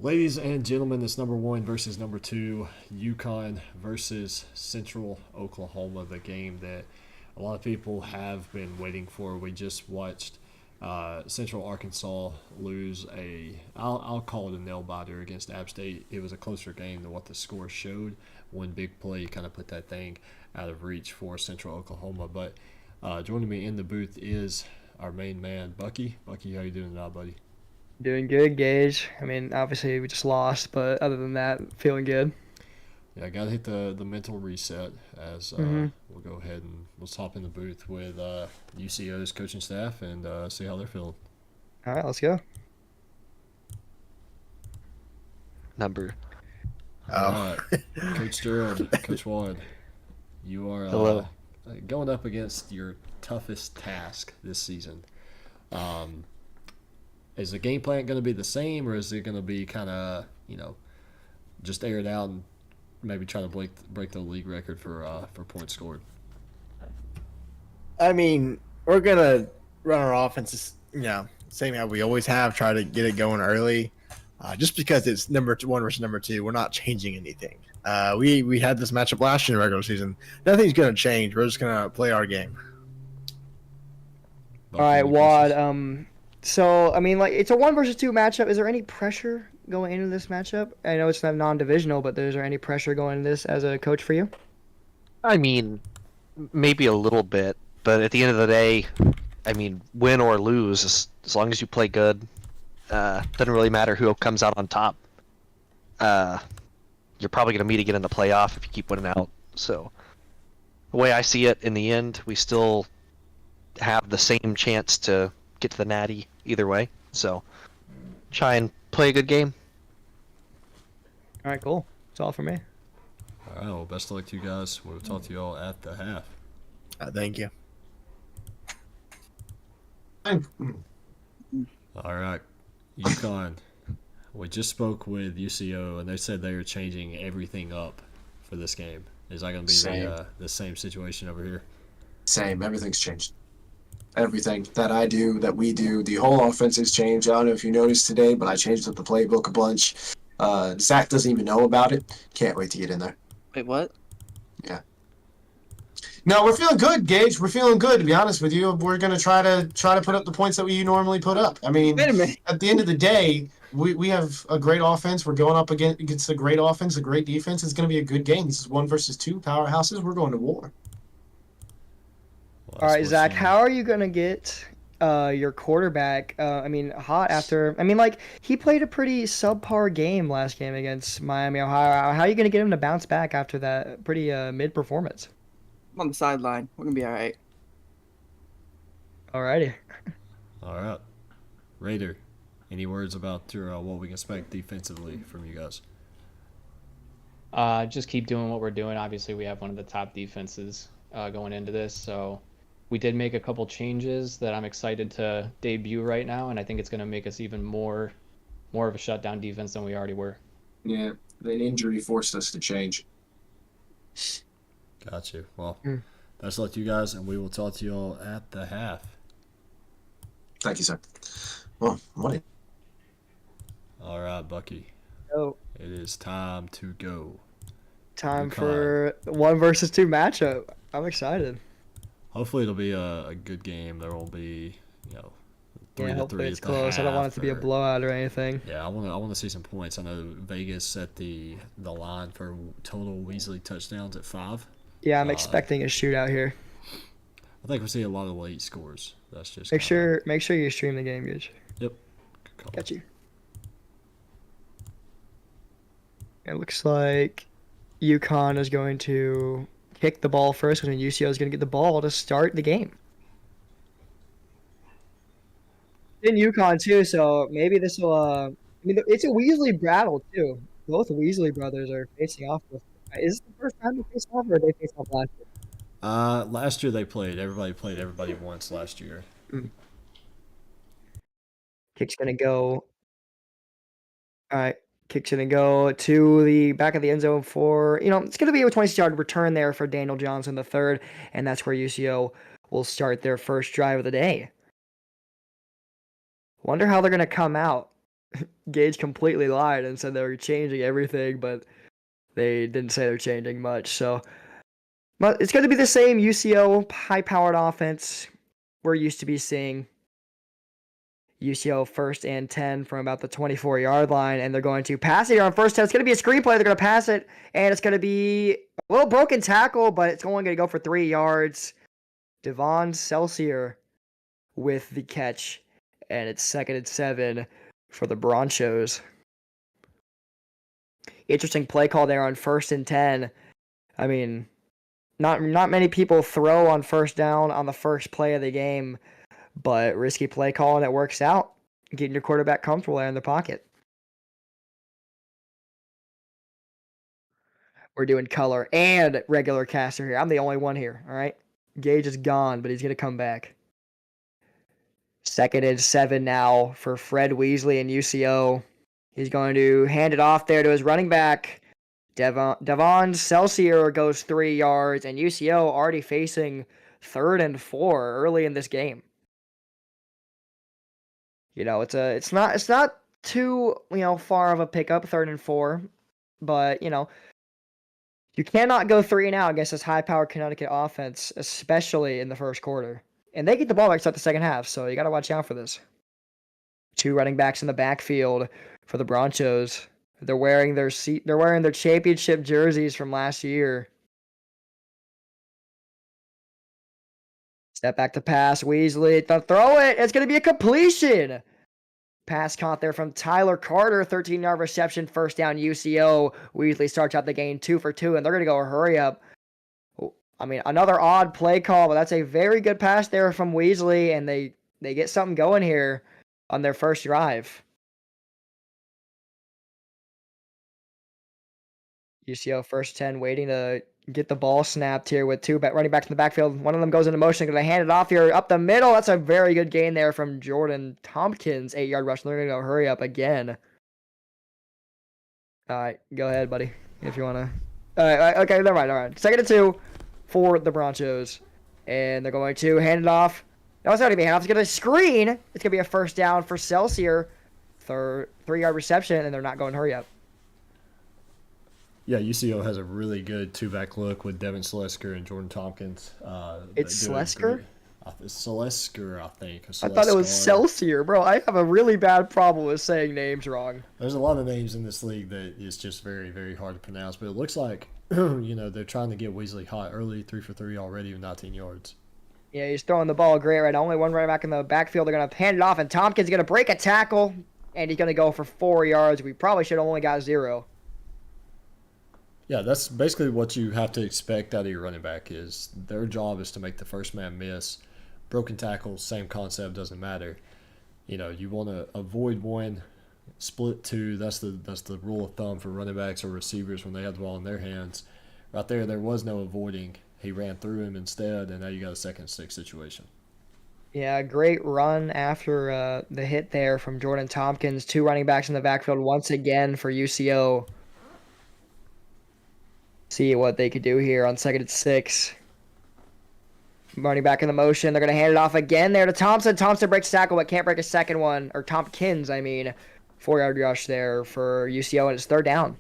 Ladies and gentlemen, it's number one versus number two, UConn versus Central Oklahoma, the game that a lot of people have been waiting for. We just watched Central Arkansas lose I'll call it a nail biter against App State. It was a closer game than what the score showed. One big play kind of put that thing out of reach for Central Oklahoma. But joining me in the booth is our main man, Bucky. Bucky, how you doing tonight, buddy? Doing good, Gage. I mean, obviously we just lost, but other than that, feeling good. Yeah, I gotta hit the mental reset as hmm we'll go ahead and let's hop in the booth with UCO's coaching staff and see how they're feeling. All right, let's go. Number. All Oh, right, Coach Gerald, Coach Ward, you are Hello. going up against your toughest task this season. Um, is the game plan going to be the same, or is it going to be kind of just air it out and maybe try to break the league record for points scored? I mean, we're gonna run our offenses, same how we always have. Try to get it going early, just because it's one versus number two. We're not changing anything. We had this matchup last year in the regular season. Nothing's gonna change. We're just gonna play our game. All right, Any Wad. questions? So I mean, like it's a one versus two matchup. Is there any pressure going into this matchup? I know it's not non-divisional, but is there any pressure going into this as a coach for you? I mean, maybe a little bit, but at the end of the day, I mean, win or lose, as long as you play good, doesn't really matter who comes out on top. Uh, you're probably going to meet again in the playoff if you keep winning out. So, the way I see it, in the end, we still have the same chance to get to the natty either way. So, try and play a good game. All right, cool. That's all for me. All right, well, best of luck to you guys. We'll talk to you all at the half. Thank you. All right, UConn. We just spoke with UCO, and they said they are changing everything up for this game. Is that going to be Same. the same situation over here? Same. Everything's changed. Everything that I do, that we do, the whole offense has changed. I don't know if you noticed today, but I changed up the playbook a bunch. Zach doesn't even know about it. Can't wait to get in there. Wait, what? Yeah. No, we're feeling good, Gage. We're feeling good. To be honest with you, we're gonna try to put up the points that we normally put up. I mean, Wait a minute. at the end of the day, we have a great offense. We're going up against a great offense, a great defense. It's gonna be a good game. This is one versus two powerhouses. We're going to war. Well, All that's right, what's Zach. in. How are you gonna get your quarterback? I mean, hot after. I mean, like he played a pretty subpar game last game against Miami, Ohio. How are you gonna get him to bounce back after that pretty mid performance? I'm on the sideline. We're gonna be all right. Alrighty. All right, Raider. Any words about what we can expect defensively from you guys? Just keep doing what we're doing. Obviously, we have one of the top defenses going into this, so we did make a couple changes that I'm excited to debut right now, and I think it's going to make us even more of a shutdown defense than we already were. Yeah, the injury forced us to change. Got you. Well, Mm. best of luck to you guys, and we will talk to you all at the half. Thank you, sir. Well, what? All right, Bucky. So It is time to go. time UConn. for the one versus two matchup. I'm excited. Hopefully, it'll be a good game. There won't be, three Yeah, to hopefully three it's at the close. I don't want it half. to be a Or, blowout or anything. yeah, I want to see some points. I know Vegas set the line for total Weasley touchdowns at 5. Yeah, I'm Uh, expecting a shootout here. I think we'll see a lot of late scores. That's just Make sure you stream the game, Gage. Yep. Good call. Got you. It looks like UConn is going to kick the ball first because UCO is going to get the ball to start the game. In UConn too, so maybe this will. I mean, it's a Weasley battle too. Both Weasley brothers are facing off with. Is this the first time they face off, or they face off last year? Last year they played. Everybody played everybody once last year. Kick's gonna go. All right, kick's gonna go to the back of the end zone for it's gonna be a 26-yard return there for Daniel Johnson the third, and that's where UCO will start their first drive of the day. Wonder how they're gonna come out. Gage completely lied and said they were changing everything, but they didn't say they're changing much. So, but it's going to be the same UCO high-powered offense we're used to be seeing. UCO first and 10 from about the 24-yard line, and they're going to pass it here on first 10. It's going to be a screenplay. They're going to pass it, and it's going to be a little broken tackle, but it's only going to go for 3 yards. Devon Celsier with the catch, and it's 2nd and 7 for the Broncos. Interesting play call there on 1st and 10. I mean, not many people throw on first down on the first play of the game, but risky play call and it works out, getting your quarterback comfortable there in the pocket. We're doing color and regular caster here. I'm the only one here, all right? Gage is gone, but he's going to come back. 2nd and 7 now for Fred Weasley and UCO. He's going to hand it off there to his running back. Devon Celsier goes 3 yards, and UCO already facing 3rd and 4 early in this game. You know, it's not too, far of a pickup, 3rd and 4, but you cannot go 3 and out against this high-powered Connecticut offense, especially in the first quarter. And they get the ball back to start the second half, so you got to watch out for this. 2 running backs in the backfield for the Broncos. They're wearing their championship jerseys from last year. Step back to pass, Weasley. Throw it. It's going to be a completion. Pass caught there from Tyler Carter. 13-yard reception. First down, UCO. Weasley starts out the game 2 for 2, and they're going to go hurry up. I mean, another odd play call, but that's a very good pass there from Weasley, and they get something going here on their first drive. UCO first 10 waiting to get the ball snapped here with 2 running backs in the backfield. One of them goes into motion. Going to hand it off here up the middle. That's a very good gain there from Jordan Tompkins. 8-yard rush. They're going to go hurry up again. All right, go ahead, buddy, if you want to. All right, okay, never mind. All right, 2nd and 2 for the Broncos. And they're going to hand it off. No, it's not going to be hand off. It's going to screen. It's going to be a first down for Celsier. 3-yard reception, and they're not going hurry up. Yeah, UCO has a really good 2-back look with Devin Slesker and Jordan Tompkins. It's Slesker? Slesker, I think. I thought it was Celsier, bro. I have a really bad problem with saying names wrong. There's a lot of names in this league that is just very, very hard to pronounce. But it looks like, they're trying to get Weasley hot early, 3 for 3 already with 19 yards. Yeah, he's throwing the ball great right now. Only one running back in the backfield. They're going to hand it off, and Tompkins is going to break a tackle, and he's going to go for 4 yards. We probably should have only got 0. Yeah, that's basically what you have to expect out of your running back is their job is to make the first man miss. Broken tackles, same concept, doesn't matter. You want to avoid 1, split 2. That's the rule of thumb for running backs or receivers when they have the ball in their hands. Right there was no avoiding. He ran through him instead, and now you got a 2nd and 6 situation. Yeah, great run after the hit there from Jordan Tompkins. 2 running backs in the backfield once again for UCO. See what they could do here on 2nd and 6. Running back in the motion. They're going to hand it off again there to Thompson. Thompson breaks tackle, but can't break a second one. Or Tompkins, 4-yard rush there for UCO, and it's 3rd down.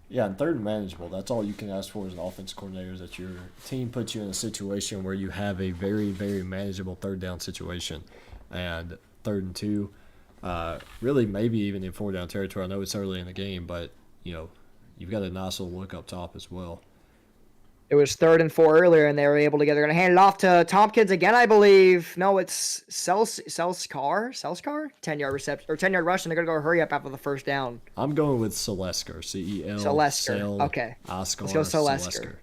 Yeah, and 3rd and manageable. That's all you can ask for as an offense coordinator is that your team puts you in a situation where you have a very, very manageable 3rd down situation. And 3rd and 2, really maybe even in 4-down territory. I know it's early in the game, but, you've got a nice little look up top as well. It was 3rd and 4 earlier, and they were able to get. They're going to hand it off to Tompkins again, I believe. No, it's Celskar. 10-yard reception or 10-yard rush, and they're going to go hurry up after the first down. I'm going with Celesker. CEL. Celesker. Okay. Oscar. Let's go Celesker.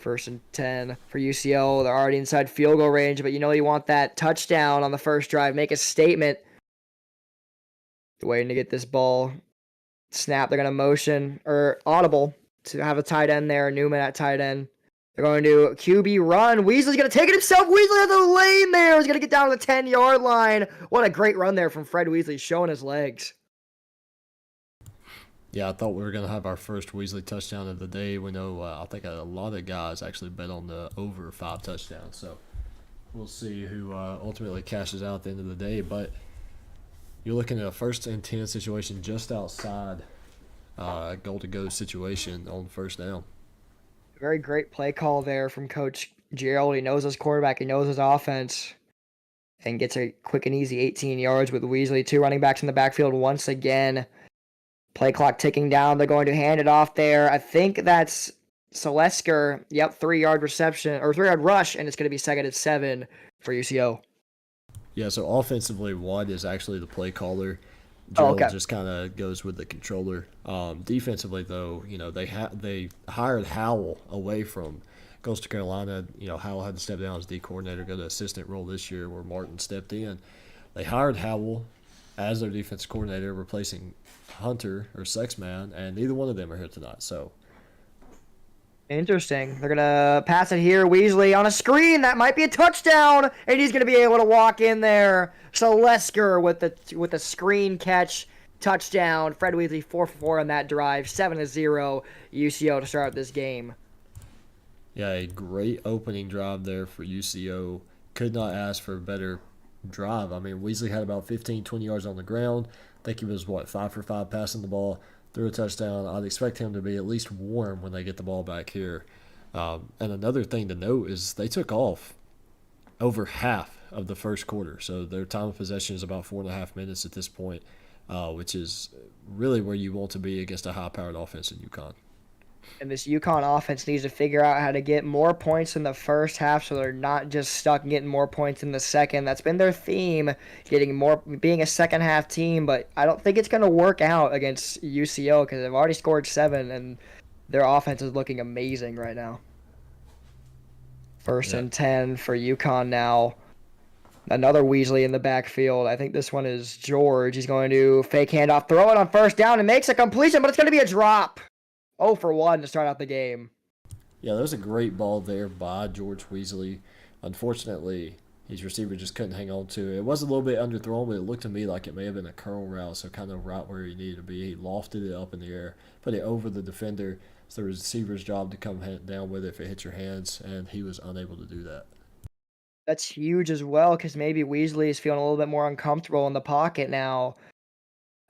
1st and 10 for UCO. They're already inside field goal range, but you want that touchdown on the first drive. Make a statement. Waiting to get this ball. Snap. They're going to motion or audible to have a tight end there. Newman at tight end. They're going to QB run. Weasley's going to take it himself. Weasley has the lane there. He's going to get down to the 10-yard line. What a great run there from Fred Weasley, showing his legs. Yeah, I thought we were going to have our first Weasley touchdown of the day. We know I think a lot of guys actually bet on the over 5 touchdowns. So we'll see who ultimately cashes out at the end of the day. But You're looking at a 1st and 10 situation just outside goal to go situation on 1st down. Very great play call there from Coach Gerald. He knows his quarterback. He knows his offense. And gets a quick and easy 18 yards with Weasley. 2 running backs in the backfield once again. Play clock ticking down. They're going to hand it off there. I think that's Selesker. Yep, 3-yard reception or 3-yard rush, and it's going to be 2nd and 7 for UCO. Yeah, so offensively, Watt is actually the play caller. Oh, Gerald okay. just kind of goes with the controller. Defensively, though, they hired Howell away from Coastal Carolina. Howell had to step down as D coordinator, go to assistant role this year where Martin stepped in. They hired Howell as their defensive coordinator, replacing Hunter or Sexman, and neither one of them are here tonight. So Interesting. They're going to pass it here. Weasley on a screen. That might be a touchdown, and he's going to be able to walk in there. Selesker with the screen catch. Touchdown. Fred Weasley 4 for 4 on that drive. 7-0 UCO to start this game. yeah, a great opening drive there for UCO. Could not ask for a better drive. I mean, Weasley had about 15, 20 yards on the ground. I think he was, 5 for 5 passing the ball, threw a touchdown. I'd expect him to be at least warm when they get the ball back here. And another thing to note is they took off over half of the first quarter. So their time of possession is about 4.5 minutes at this point, which is really where you want to be against a high-powered offense in UConn. And this UConn offense needs to figure out how to get more points in the first half so they're not just stuck getting more points in the second. That's been their theme, being a second half team, but I don't think it's going to work out against UCO because they've already scored 7 and their offense is looking amazing right now. 1st and 10 for UConn now. Another Weasley in the backfield. I think this one is George. He's going to fake handoff, throw it on 1st down, and makes a completion, but it's going to be a drop. 0 for 1 to start out the game. Yeah, that was a great ball there by George Weasley. Unfortunately, his receiver just couldn't hang on to it. It was a little bit underthrown, but it looked to me like it may have been a curl route, so kind of right where he needed to be. He lofted it up in the air, put it over the defender. It's the receiver's job to come down with it if it hits your hands, and he was unable to do that. That's huge as well because maybe Weasley is feeling a little bit more uncomfortable in the pocket now.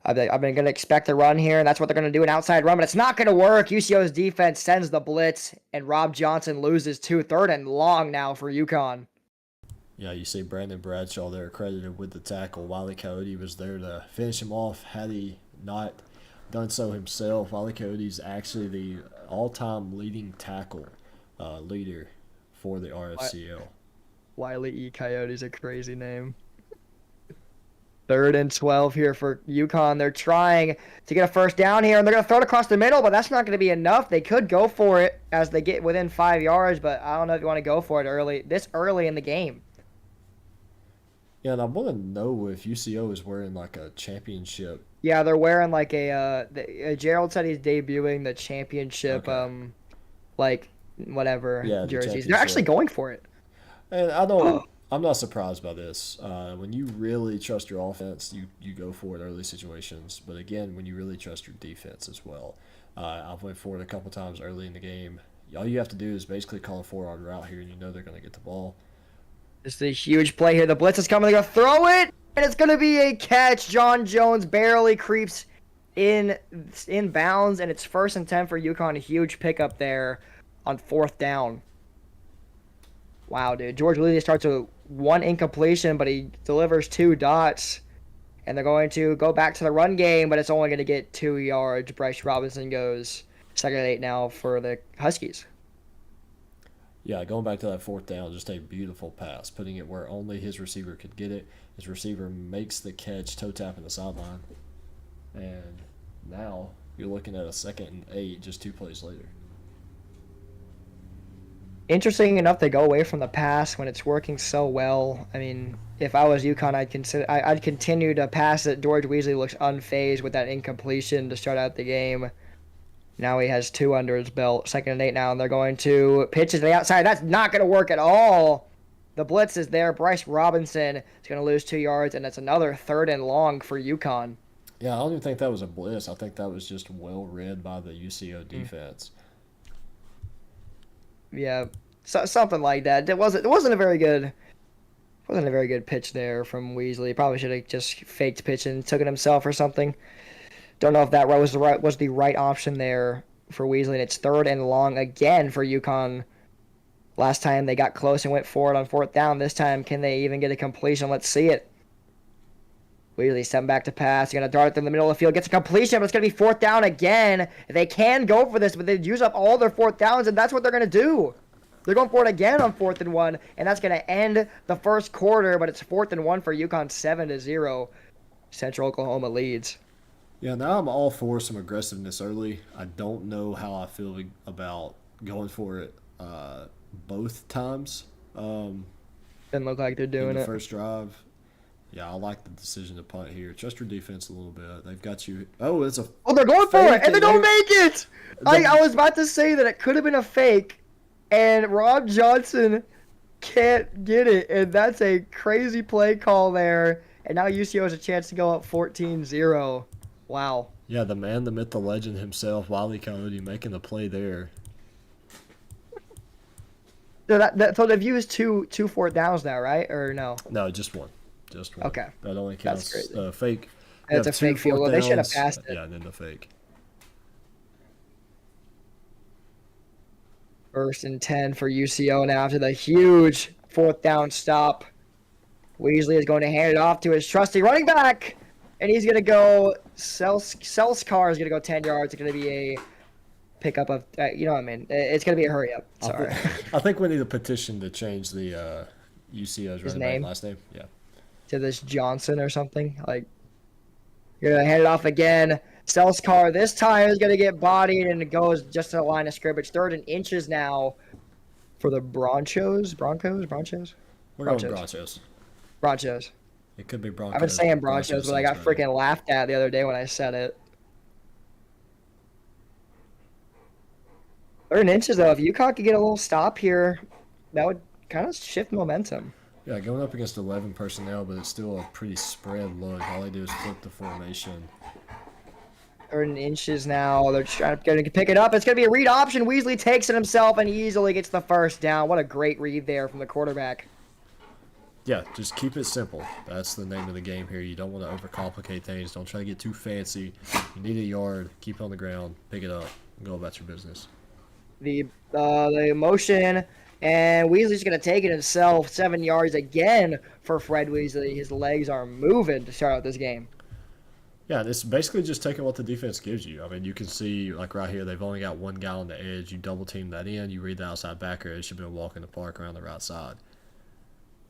I've been going to expect a run here, and that's what they're going to do, an outside run, but it's not going to work. UCO's defense sends the blitz, and Rob Johnson loses 2. 3rd and long now for UConn. Yeah, you see Brandon Bradshaw there credited with the tackle. Wiley Coyote was there to finish him off. Had he not done so himself, Wiley Coyote's actually the all-time leading tackle leader for the RFCL. Wiley E. Coyote's a crazy name. 3rd and 12 here for UConn. They're trying to get a 1st down here, and they're going to throw it across the middle, but that's not going to be enough. They could go for it as they get within 5 yards, but I don't know if you want to go for it this early in the game. Yeah, and I want to know if UCO is wearing like a championship. Yeah, they're wearing like Gerald said he's debuting the championship, whatever jerseys. They're actually going for it. And I'm not surprised by this. When you really trust your offense, you go for it early situations. But again, when you really trust your defense as well. I've went for it a couple times early in the game. All you have to do is basically call a 4-yard route here, and you know they're going to get the ball. This is a huge play here. The blitz is coming. They're going to throw it, and it's going to be a catch. John Jones barely creeps in bounds, and it's 1st and 10 for UConn. A huge pickup there on 4th down. Wow, dude. George Weasley starts with 1 incompletion, but he delivers 2 dots. And they're going to go back to the run game, but it's only going to get 2 yards. Bryce Robinson goes 2nd and 8 now for the Huskies. Yeah, going back to that 4th down, just a beautiful pass, putting it where only his receiver could get it. His receiver makes the catch, toe tapping the sideline. And now you're looking at a 2nd and 8 just 2 plays later. Interesting enough, they go away from the pass when it's working so well. I mean, if I was UConn, I'd continue to pass it. George Weasley looks unfazed with that incompletion to start out the game. Now he has 2 under his belt. 2nd and 8 now, and they're going to pitch it to the outside. That's not going to work at all. The blitz is there. Bryce Robinson is going to lose 2 yards, and that's another 3rd and long for UConn. Yeah, I don't even think that was a blitz. I think that was just well read by the UCO defense. Yeah, something like that. It wasn't a very good Wasn't a very good pitch there from Weasley. Probably should have just faked pitch and took it himself or something. Don't know if that was the right option there for Weasley. And it's 3rd and long again for UConn. Last time they got close and went forward on 4th down. This time, can they even get a completion? Let's see it. Weasley stepping back to pass. You're going to dart it in the middle of the field. Gets a completion, but it's going to be 4th down again. They can go for this, but they'd use up all their 4th downs, and that's what they're going to do. They're going for it again on 4th and 1, and that's going to end the first quarter, but it's 4th and 1 for UConn, 7-0. Central Oklahoma leads. Yeah, now I'm all for some aggressiveness early. I don't know how I feel about going for it both times. Doesn't look like they're doing in the it. first drive. Yeah, I like the decision to punt here. Trust your defense a little bit. They've got you. Oh, it's a. Oh, they're going for it, and they don't make it! The- I was about to say that it could have been a fake, and Rob Johnson can't get it, and that's a crazy play call there. And now UCO has a chance to go up 14-0. Wow. Yeah, the man, the myth, the legend himself, Wiley Coyote, making the play there. So they've used two 4th downs now, right? Or no? No, just one. Just one. Okay. That only counts. That's crazy. Fake. That's You a have two fake field goal. fourth They should have downs. passed it. Yeah, and then the fake. 1st and 10 for UCO now after the huge 4th down stop. Weasley is going to hand it off to his trusty running back, and he's going to go. Selskar is going to go 10 yards. It's going to be a pickup of, you know what I mean? It's going to be a hurry up. Sorry. I think we need a petition to change the UCO's running name? back last name. Yeah. To this Johnson or something. Like, you're going to hand it off again. Selskar this time is going to get bodied, and it goes just to the line of scrimmage. 3rd and inches now for the Broncos. We're going Broncos. Broncos. It could be Broncos. I've been saying Broncos, but I got sounds better. freaking laughed at the other day when I said it. 3rd and inches, though. If UConn could get a little stop here, that would kind of shift momentum. Yeah, going up against 11 personnel, but it's still a pretty spread look. All they do is flip the formation. 3rd and inches now. They're trying to pick it up. It's going to be a read option. Weasley takes it himself and easily gets the 1st down. What a great read there from the quarterback. Yeah, just keep it simple. That's the name of the game here. You don't want to overcomplicate things. Don't try to get too fancy. You need a yard. Keep it on the ground. Pick it up. And go about your business. The motion, and Weasley's going to take it himself. 7 yards again for Fred Weasley. His legs are moving to start out this game. Yeah, it's basically just taking what the defense gives you. I mean, you can see, like right here, they've only got one guy on the edge. You double team that in. You read the outside backer. It should be a walk in the park around the right side.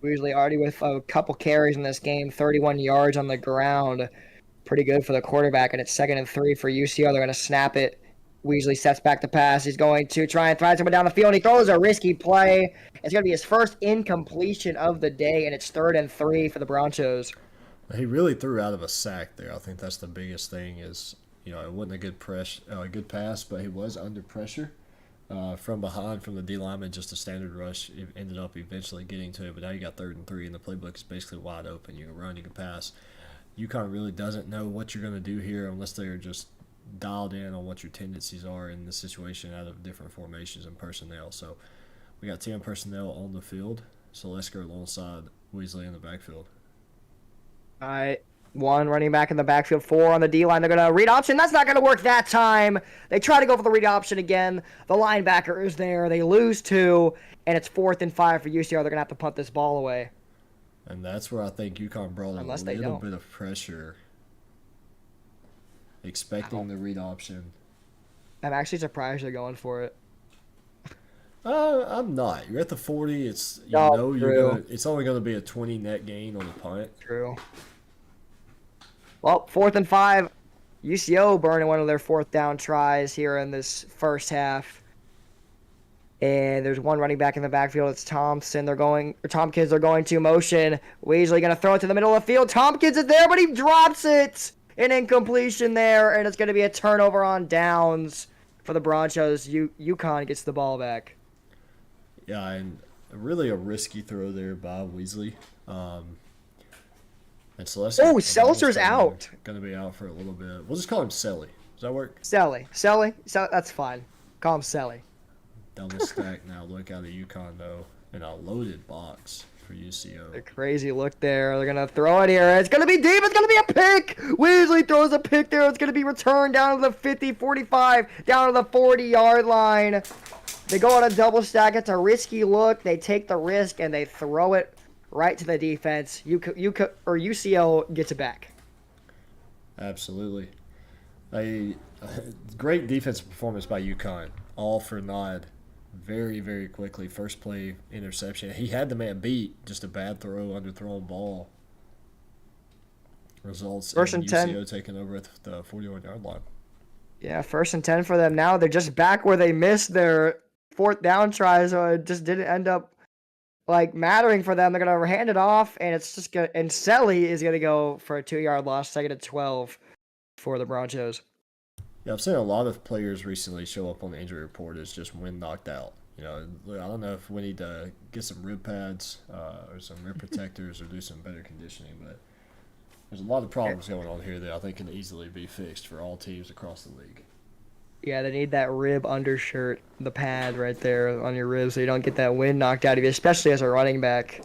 Weasley already with a couple carries in this game, 31 yards on the ground. Pretty good for the quarterback, and it's 2nd and 3 for UCO. They're going to snap it. Weasley steps back to pass. He's going to try and throw someone down the field, and he throws a risky play. It's going to be his first incompletion of the day, and it's 3rd and 3 for the Broncos. He really threw out of a sack there. I think that's the biggest thing is, it wasn't a good pass, but he was under pressure from behind from the D lineman. Just a standard rush. It ended up eventually getting to it, but now you got 3rd and 3, and the playbook is basically wide open. You can run, you can pass. UConn really doesn't know what you're going to do here unless they're just dialed in on what your tendencies are in the situation out of different formations and personnel. So we got 10 personnel on the field, so let's go alongside Weasley in the backfield. All right. 1 running back in the backfield, 4 on the D-line. They're going to read option. That's not going to work that time. They try to go for the read option again. The linebacker is there. They lose 2, and it's 4th and 5 for UCR. They're going to have to punt this ball away. And that's where I think UConn brought a little bit of pressure, expecting the read option. I'm actually surprised they're going for it. I'm not. You're at the 40. It's it's only going to be a 20 net gain on the punt. True. Well, 4th and 5. UCO burning one of their 4th down tries here in this first half. And there's 1 running back in the backfield. It's Tompkins. They're going to motion. Weasley going to throw it to the middle of the field. Tompkins is there, but he drops it. An incompletion there, and it's going to be a turnover on downs for the Broncos. UConn gets the ball back. Yeah, and really a risky throw there by Weasley. And Celeste. Oh, Seltzer's out. Going to be out for a little bit. We'll just call him Selly. Does that work? Selly. That's fine. Call him Selly. Double stack now. Look out at UConn, though. And a loaded box for UCO. A crazy look there. They're going to throw it here. It's going to be deep. It's going to be a pick. Weasley throws a pick there. It's going to be returned down to the 50, 45, down to the 40-yard line. They go on a double stack. It's a risky look. They take the risk, and they throw it right to the defense. UCO gets it back. Absolutely. A great defensive performance by UConn. All for Nod. Very, very quickly. First play interception. He had the man beat. Just a bad throw, underthrown ball. Results First in and UCO 10. taking over at the 41-yard line. Yeah, 1st and 10 for them now. They're just back where they missed their 4th down try, so it just didn't end up mattering for them. They're gonna hand it off, and it's just gonna. And Selly is gonna go for a 2-yard loss, 2nd and 12 for the Broncos. Yeah, I've seen a lot of players recently show up on the injury report as just when knocked out. I don't know if we need to get some rib pads or some rib protectors or do some better conditioning, but there's a lot of problems going on here that I think can easily be fixed for all teams across the league. Yeah, they need that rib undershirt, the pad right there on your ribs, so you don't get that wind knocked out of you, especially as a running back.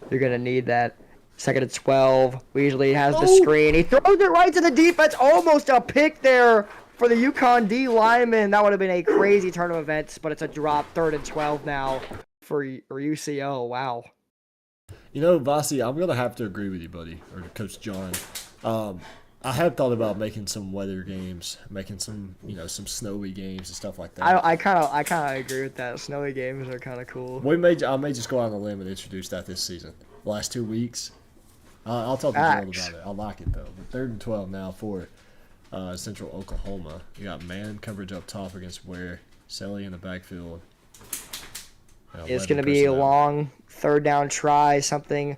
You're gonna need that. 2nd and 12. Weasley has the screen. He throws it right to the defense. Almost a pick there for the UConn D lineman. That would have been a crazy turn of events, but it's a drop. 3rd and 12 now for UCO. Wow. Vasi, I'm going to have to agree with you, buddy, or Coach John. I have thought about making some weather games, making some, some snowy games and stuff like that. I kind of agree with that. Snowy games are kind of cool. I may just go out on a limb and introduce that this season. The last 2 weeks. I'll talk to Gerald about it. I like it, though. But 3rd and 12 now for Central Oklahoma. You got man coverage up top against Ware. Selly in the backfield. It's going to be a long 3rd down try, something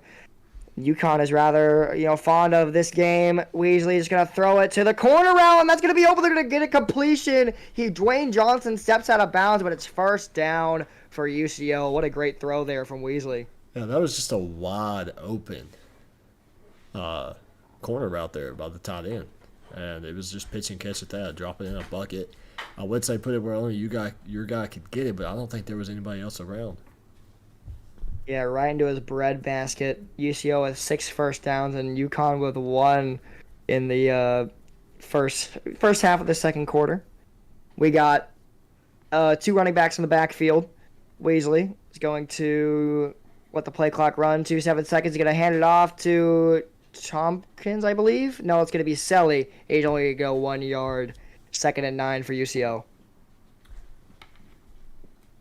UConn is rather, fond of this game. Weasley is going to throw it to the corner route, and that's going to be open. They're going to get a completion. Dwayne Johnson steps out of bounds, but it's 1st down for UCO. What a great throw there from Weasley. Yeah, that was just a wide open corner route there by the tight end. And it was just pitch and catch at that, drop it in a bucket. I would say put it where only your guy could get it, but I don't think there was anybody else around. Yeah, right into his bread basket. UCO with 6 first downs and UConn with 1 in the first half of the second quarter. We got 2 running backs in the backfield. Weasley is going to let the play clock run. 7 seconds. He's going to hand it off to Tompkins, I believe. No, it's going to be Selly. He's only going to go 1 yard. 2nd and 9 for UCO.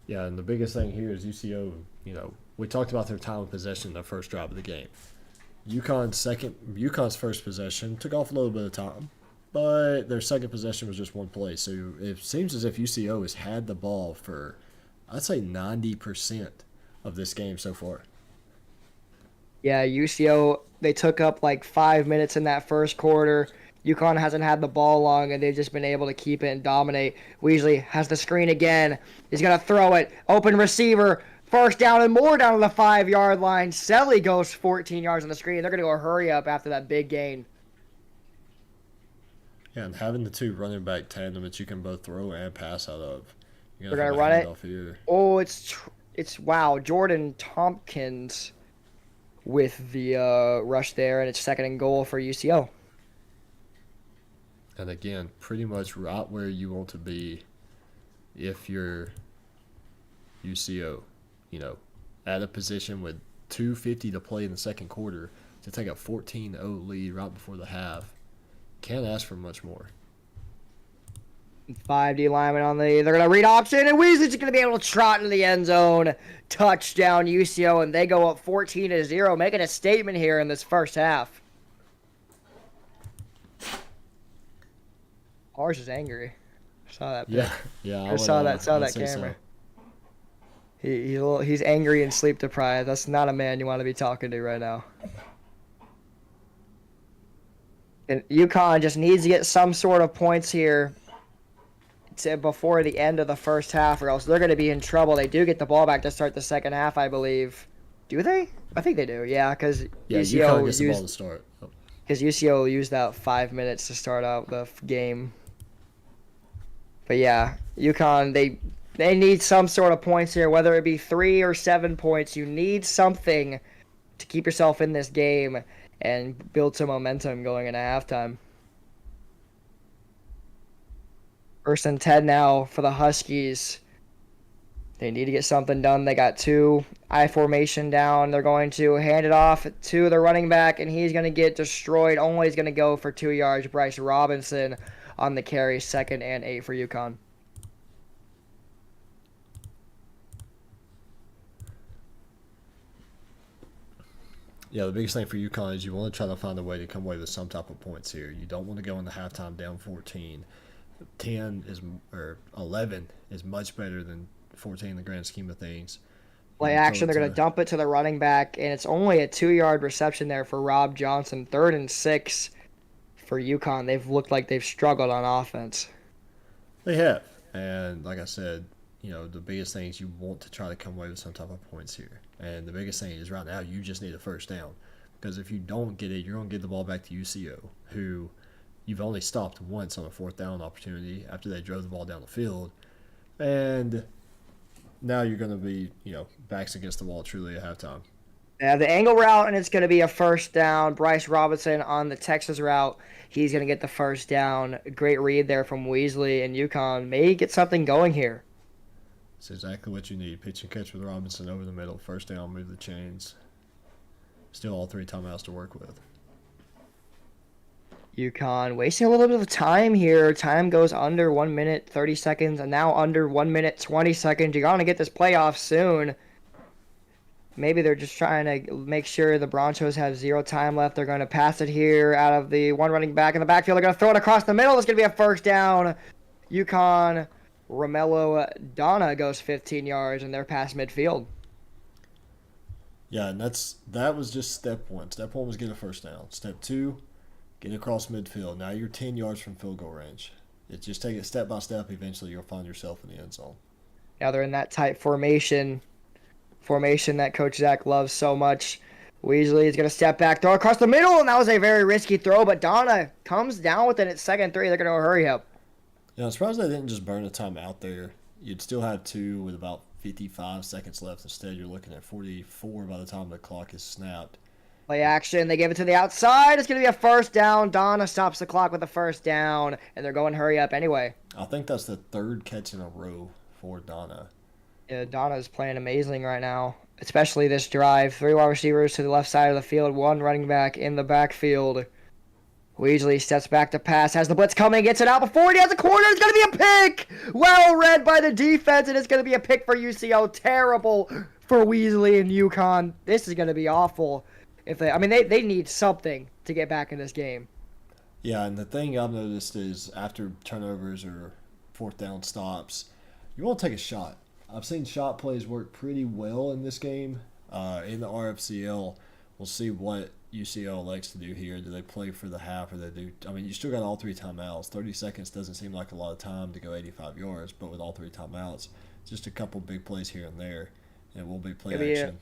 Yeah, and the biggest thing here is UCO, we talked about their time of possession in the first drive of the game. UConn's first possession took off a little bit of time, but their second possession was just one play. So it seems as if UCO has had the ball for, I'd say, 90% of this game so far. Yeah, UCO, they took up 5 minutes in that first quarter. UConn hasn't had the ball long, and they've just been able to keep it and dominate. Weasley has the screen again. He's going to throw it. Open receiver. 1st down and more down to the 5-yard line. Selly goes 14 yards on the screen. They're going to go hurry up after that big gain. Yeah, and having the 2 running back tandem that you can both throw and pass out of. They're going to run it. Here. Oh, it's wow. Jordan Tompkins with the rush there, and it's 2nd and goal for UCO. And again, pretty much right where you want to be if you're UCO, at a position with 2:50 to play in the second quarter to take a 14-0 lead right before the half. Can't ask for much more. 5D lineman on they're going to read option, and Weasley's going to be able to trot into the end zone. Touchdown UCO, and they go up 14-0, making a statement here in this first half. Ours is angry. Saw that. Yeah. I saw that camera. So. He's angry and sleep deprived. That's not a man you want to be talking to right now. And UConn just needs to get some sort of points here before the end of the first half, or else they're going to be in trouble. They do get the ball back to start the second half, I believe. Do they? I think they do. Yeah, because UConn gets the ball to start. Because UCO used that 5 minutes to start out the game. But yeah, UConn, They need some sort of points here, whether it be 3 or 7 points. You need something to keep yourself in this game and build some momentum going into halftime. 1st and 10 now for the Huskies. They need to get something done. They got 2 I formation down. They're going to hand it off to the running back, and he's going to get destroyed. Only is going to go for 2 yards. Bryce Robinson on the carry, 2nd and 8 for UConn. Yeah, the biggest thing for UConn is you want to try to find a way to come away with some type of points here. You don't want to go into halftime down 14. 10 is or 11 is much better than 14 in the grand scheme of things. Play action, they're going to dump it to the running back, and it's only a 2-yard reception there for Rob Johnson. 3rd and 6 for UConn. They've looked like they've struggled on offense. They have. And like I said, the biggest thing is you want to try to come away with some type of points here. And the biggest thing is right now you just need a first down. Because if you don't get it, you're going to get the ball back to UCO, who you've only stopped once on a 4th down opportunity after they drove the ball down the field. And now you're going to be, backs against the wall truly at halftime. Yeah, the angle route, and it's going to be a first down. Bryce Robinson on the Texas route. He's going to get the first down. Great read there from Weasley, and UConn may get something going here. That's exactly what you need. Pitch and catch with Robinson over the middle. First down, move the chains. Still all 3 timeouts to work with. UConn wasting a little bit of time here. Time goes under 1 minute 30 seconds, and now under 1 minute 20 seconds. You're going to get this playoff soon. Maybe they're just trying to make sure the Broncos have 0 time left. They're going to pass it here out of the one running back in the backfield. They're going to throw it across the middle. It's going to be a first down. UConn, Romello Donna goes 15 yards, and they're past midfield. Yeah, and that was just step 1. Step 1 was get a first down. Step 2, get across midfield. Now you're 10 yards from field goal range. It's just take it step by step. Eventually you'll find yourself in the end zone. Now they're in that tight formation that Coach Zach loves so much. Weasley is going to step back, throw across the middle, and that was a very risky throw, but Donna comes down with it at 2nd and 3. They're going to hurry up. Yeah, I'm surprised they didn't just burn a time out there. You'd still have 2 with about 55 seconds left. Instead, you're looking at 44 by the time the clock is snapped. Play action. They give it to the outside. It's going to be a first down. Donna stops the clock with a first down, and they're going hurry up anyway. I think that's the 3rd catch in a row for Donna. Yeah, Donna's playing amazing right now, especially this drive. 3 wide receivers to the left side of the field, 1 running back in the backfield. Weasley steps back to pass, has the blitz coming, gets it out before he has a corner. It's going to be a pick! Well read by the defense, and it's going to be a pick for UCO. Terrible for Weasley and UConn. This is going to be awful. They need something to get back in this game. Yeah, and the thing I've noticed is after turnovers or 4th down stops, you want to take a shot. I've seen shot plays work pretty well in this game. In the RFCL, we'll see what UCL likes to do here. Do they play for the half or they do? You still got all 3 timeouts. 30 seconds doesn't seem like a lot of time to go 85 yards, but with all 3 timeouts, just a couple big plays here and there, and we'll be play action.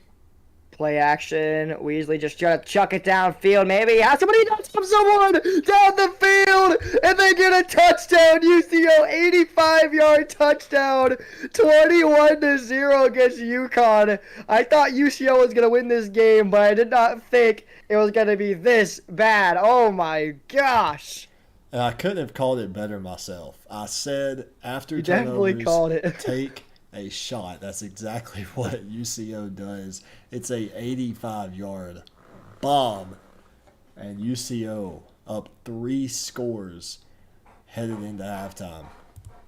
Play action. Weasley just trying to chuck it downfield. Maybe has somebody does from someone down the field, and they get a touchdown. UCO 85-yard touchdown, 21-0 against UConn. I thought UCO was gonna win this game, but I did not think it was gonna be this bad. Oh my gosh! And I couldn't have called it better myself. I said after You turnovers, definitely called it. take a shot. That's exactly what UCO does. It's a 85-yard bomb, and UCO up 3 scores headed into halftime.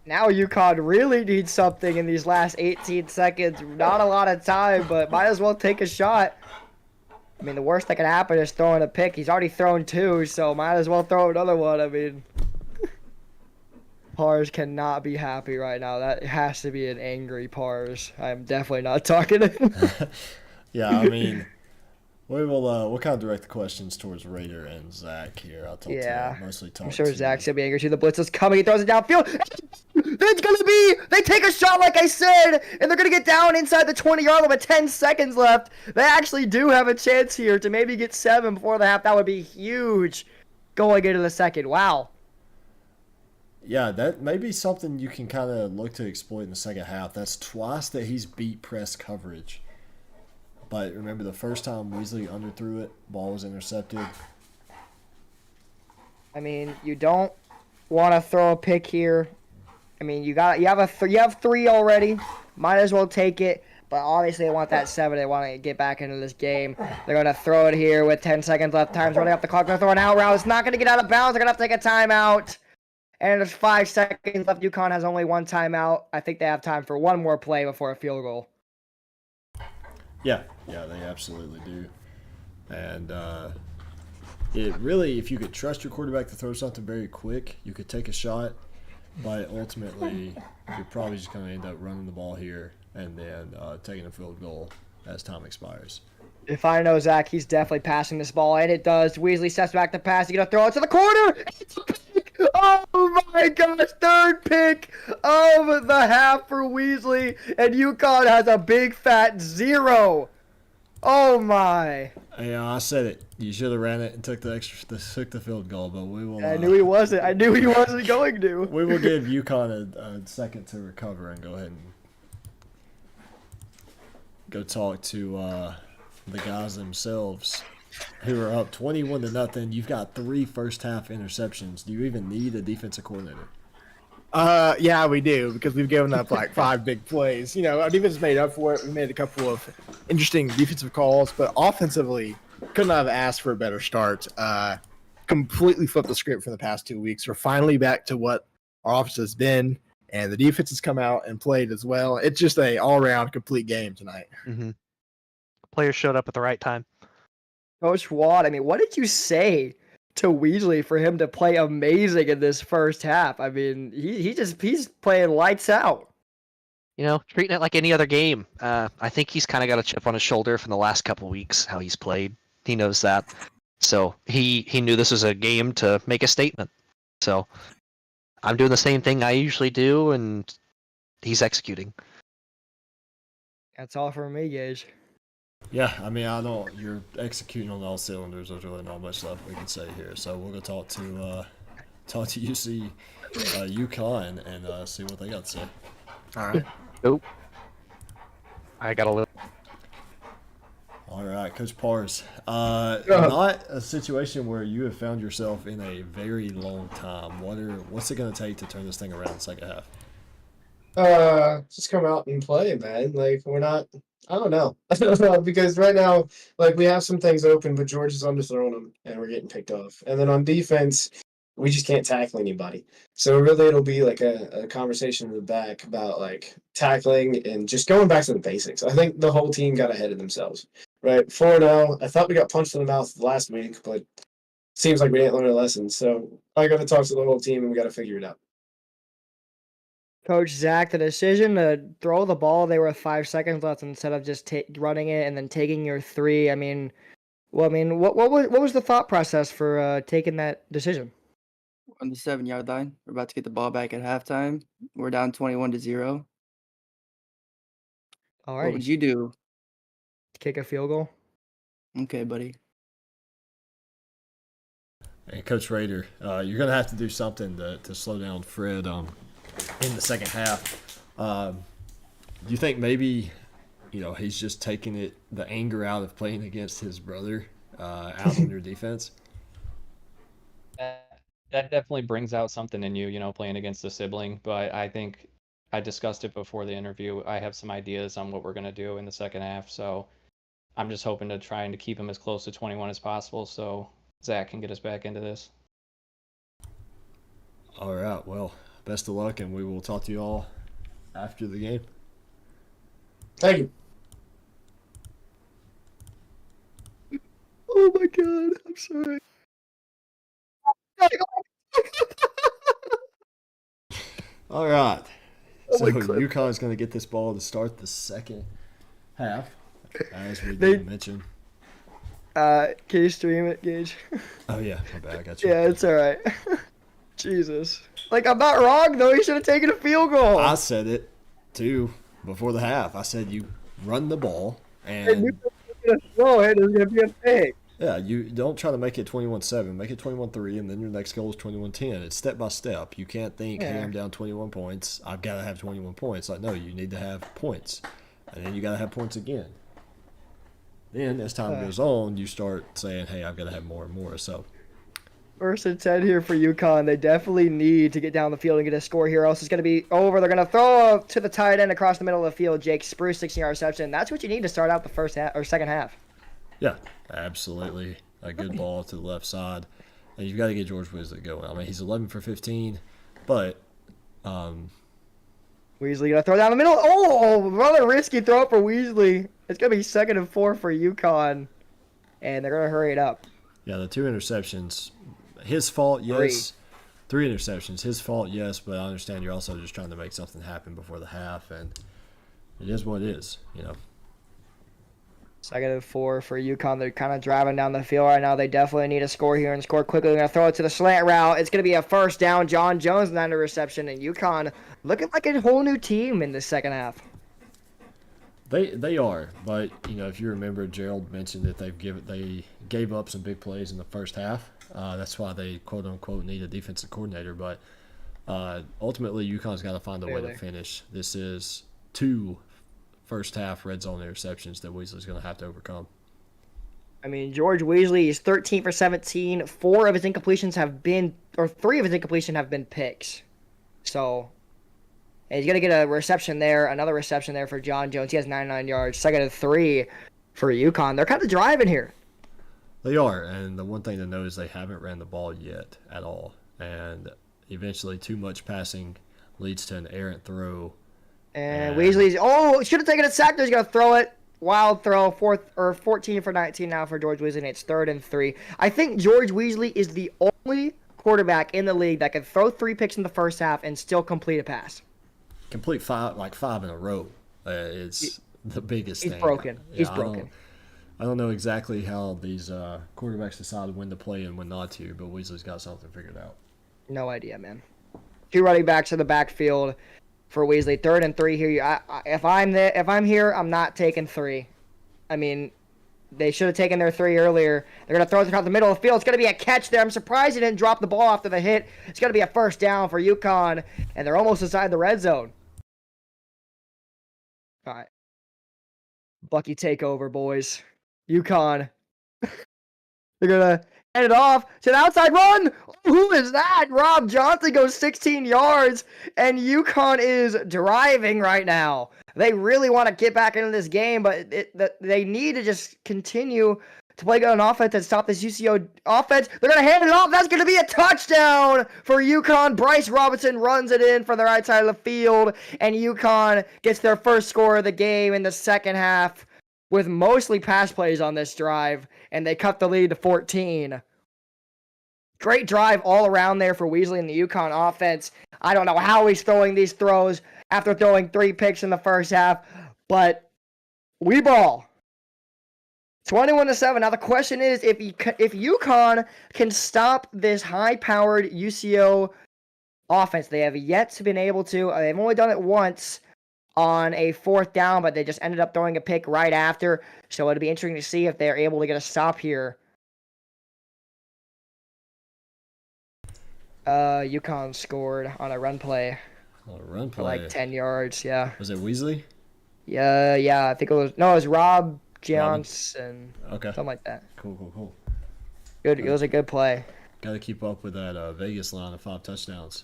Now UConn really needs something in these last 18 seconds. Not a lot of time, but might as well take a shot. The worst that can happen is throwing a pick. He's already thrown 2, so might as well throw another one. Pars cannot be happy right now. That has to be an angry Pars. I am definitely not talking to him. Yeah, we'll kind of direct the questions towards Raider and Zach here. I'll talk to mostly talk. I'm sure to Zach's gonna be angry too. The blitz is coming. He throws it downfield. It's gonna be. They take a shot, like I said, and they're gonna get down inside the 20-yard line with 10 seconds left. They actually do have a chance here to maybe get 7 before the half. That would be huge. Going into the second. Wow. Yeah, that may be something you can kind of look to exploit in the second half. That's twice that he's beat press coverage. But remember the first time Weasley underthrew it, ball was intercepted. I mean, you don't want to throw a pick here. I mean, you have 3 already. Might as well take it. But obviously, they want that 7. They want to get back into this game. They're going to throw it here with 10 seconds left. Time's running up the clock. They're throwing out route. It's not going to get out of bounds. They're going to have to take a timeout. And there's 5 seconds left. UConn has only 1 timeout. I think they have time for 1 more play before a field goal. Yeah, they absolutely do. And it really, if you could trust your quarterback to throw something very quick, you could take a shot. But ultimately, you're probably just going to end up running the ball here and then taking a field goal as time expires. If I know Zach, he's definitely passing this ball, and it does. Weasley steps back to pass. He's going to throw it to the corner. It's a pick. Oh, my gosh. 3rd pick of the half for Weasley, and UConn has a big, fat 0. Oh, my. Yeah, I said it. You should have ran it and took the field goal, but we will. I knew he wasn't. I knew he wasn't going to. We will give UConn a second to recover and go ahead and go talk to the guys themselves, who are up 21-0. You've got 3 first-half interceptions. Do you even need a defensive coordinator? Yeah, we do, because we've given up like 5 big plays. You know, our defense made up for it. We made a couple of interesting defensive calls, but offensively, could not have asked for a better start. Completely flipped the script for the past 2 weeks. We're finally back to what our offense has been, and the defense has come out and played as well. It's just a all-around complete game tonight. Mm-hmm. Players showed up at the right time. Coach Watt, I mean, what did you say to Weasley for him to play amazing in this first half? I mean, he's playing lights out. You know, treating it like any other game. I think he's kind of got a chip on his shoulder from the last couple weeks, how he's played. He knows that. So he knew this was a game to make a statement. So I'm doing the same thing I usually do, and he's executing. That's all for me, Gage. Yeah, I mean, you're executing on all cylinders. There's really not much left we can say here. So we'll go talk to UConn and see what they got to say. All right. Nope. I got a little. All right, Coach Pars. Not a situation where you have found yourself in a very long time. What's it going to take to turn this thing around in the second half? Just come out and play, man. Like, we're not. I don't know. I don't know, because right now, like, we have some things open, but George is underthrowing them, and we're getting picked off. And then on defense, we just can't tackle anybody. So really, it'll be like a conversation in the back about like tackling and just going back to the basics. I think the whole team got ahead of themselves, right? 4-0. I thought we got punched in the mouth last week, but seems like we didn't learn a lesson. So I got to talk to the whole team, and we got to figure it out. Coach Zach, the decision to throw the ball, they were with 5 seconds left instead of just running it and then taking your 3. I mean, what was the thought process for taking that decision? On the 7-yard line, we're about to get the ball back at halftime. We're down 21-0. All What right, would you do? kick a field goal. Okay, buddy. Hey, Coach Rader, you're going to have to do something to slow down Fred in the second half. Do you think maybe, he's just taking the anger out of playing against his brother out on your defense? That definitely brings out something in you, playing against a sibling. But I think I discussed it before the interview. I have some ideas on what we're going to do in the second half. So I'm just hoping to try and to keep him as close to 21 as possible so Zach can get us back into this. All right. Well, best of luck, and we will talk to you all after the game. Thank you. Oh my God, I'm sorry. All right. Oh So my God. UConn is going to get this ball to start the second half, as we They- did mention. Can you stream it, Gage? Oh, yeah. My bad. I got you. Yeah, it's all right. Jesus. Like, I'm not wrong, though. He should have taken a field goal. I said it, too, before the half. I said you run the ball, I knew and it was going to throw it. It was going to be a pick. Yeah, you don't try to make it 21-7. Make it 21-3, and then your next goal is 21-10. It's step by step. You can't think, hey, Yeah. I'm down 21 points. I've got to have 21 points. Like, no, you need to have points. And then you got to have points again. Then, as time goes on, you start saying, hey, I've got to have more and more. So, 1st and 10 here for UConn. They definitely need to get down the field and get a score here, else it's going to be over. They're going to throw to the tight end across the middle of the field. Jake Spruce, 16-yard reception. That's what you need to start out the first half or second half. yeah, absolutely. A good ball to the left side. And you've got to get George Weasley going. I mean, he's 11 for 15, but Weasley going to throw down the middle. Oh, rather risky throw for Weasley. It's going to be 2nd and 4 for UConn. And they're going to hurry it up. yeah, the 2 interceptions, his fault, yes. 3 interceptions, his fault, yes, but I understand you're also just trying to make something happen before the half, and it is what it is, you know. 2nd and 4 for UConn. They're kind of driving down the field right now. They definitely need a score here and score quickly. They're going to throw it to the slant route. It's going to be a first down. John Jones, 9 reception, and UConn looking like a whole new team in the second half. They are, but you know, if you remember, Gerald mentioned that they gave up some big plays in the first half. That's why they quote unquote need a defensive coordinator. But ultimately, UConn's got to find a way to finish. This is 2 first half red zone interceptions that Weasley's going to have to overcome. I mean, George Weasley is 13 for 17. 3 of his incompletions have been picks. So, and he's going to get a reception there, another reception there for John Jones. He has 99 yards. 2nd and 3 for UConn. They're kind of driving here. They are, and the one thing to note is they haven't ran the ball yet at all. And eventually, too much passing leads to an errant throw. And Weasley's, should have taken a sack. He's going to throw it. Wild throw, 14 for 19 now for George Weasley, and it's 3rd and 3. I think George Weasley is the only quarterback in the league that can throw 3 picks in the first half and still complete a pass. Complete 5 in a row. It's the biggest thing. He's broken. Yeah, He's broken. I don't know exactly how these quarterbacks decide when to play and when not to, but Weasley's got something figured out. No idea, man. 2 running backs in the backfield for Weasley. 3rd and 3 here. If I'm here, I'm not taking 3. I mean, they should have taken their 3 earlier. They're going to throw it across the middle of the field. It's going to be a catch there. I'm surprised he didn't drop the ball after the hit. It's going to be a first down for UConn, and they're almost inside the red zone. All right. Bucky takeover, boys. UConn. They're going to hand it off to the outside run. Who is that? Rob Johnson goes 16 yards, and UConn is driving right now. They really want to get back into this game, but they need to just continue to play good on offense and stop this UCO offense. They're going to hand it off. That's going to be a touchdown for UConn. Bryce Robinson runs it in for the right side of the field, and UConn gets their first score of the game in the second half with mostly pass plays on this drive, and they cut the lead to 14. Great drive all around there for Weasley and the UConn offense. I don't know how he's throwing these throws after throwing 3 picks in the first half, but we ball. 21-7. Now the question is, if UConn can stop this high-powered UCO offense, they have yet to been able to. They've only done it once on a 4th down, but they just ended up throwing a pick right after. So it'll be interesting to see if they're able to get a stop here. UConn scored on a run play. On a run play? For like 10 yards, yeah. Was it Weasley? Yeah, I think it was Rob Johnson. Okay. Something like that. Cool. Good. It was a good play. Got to keep up with that Vegas line of 5 touchdowns.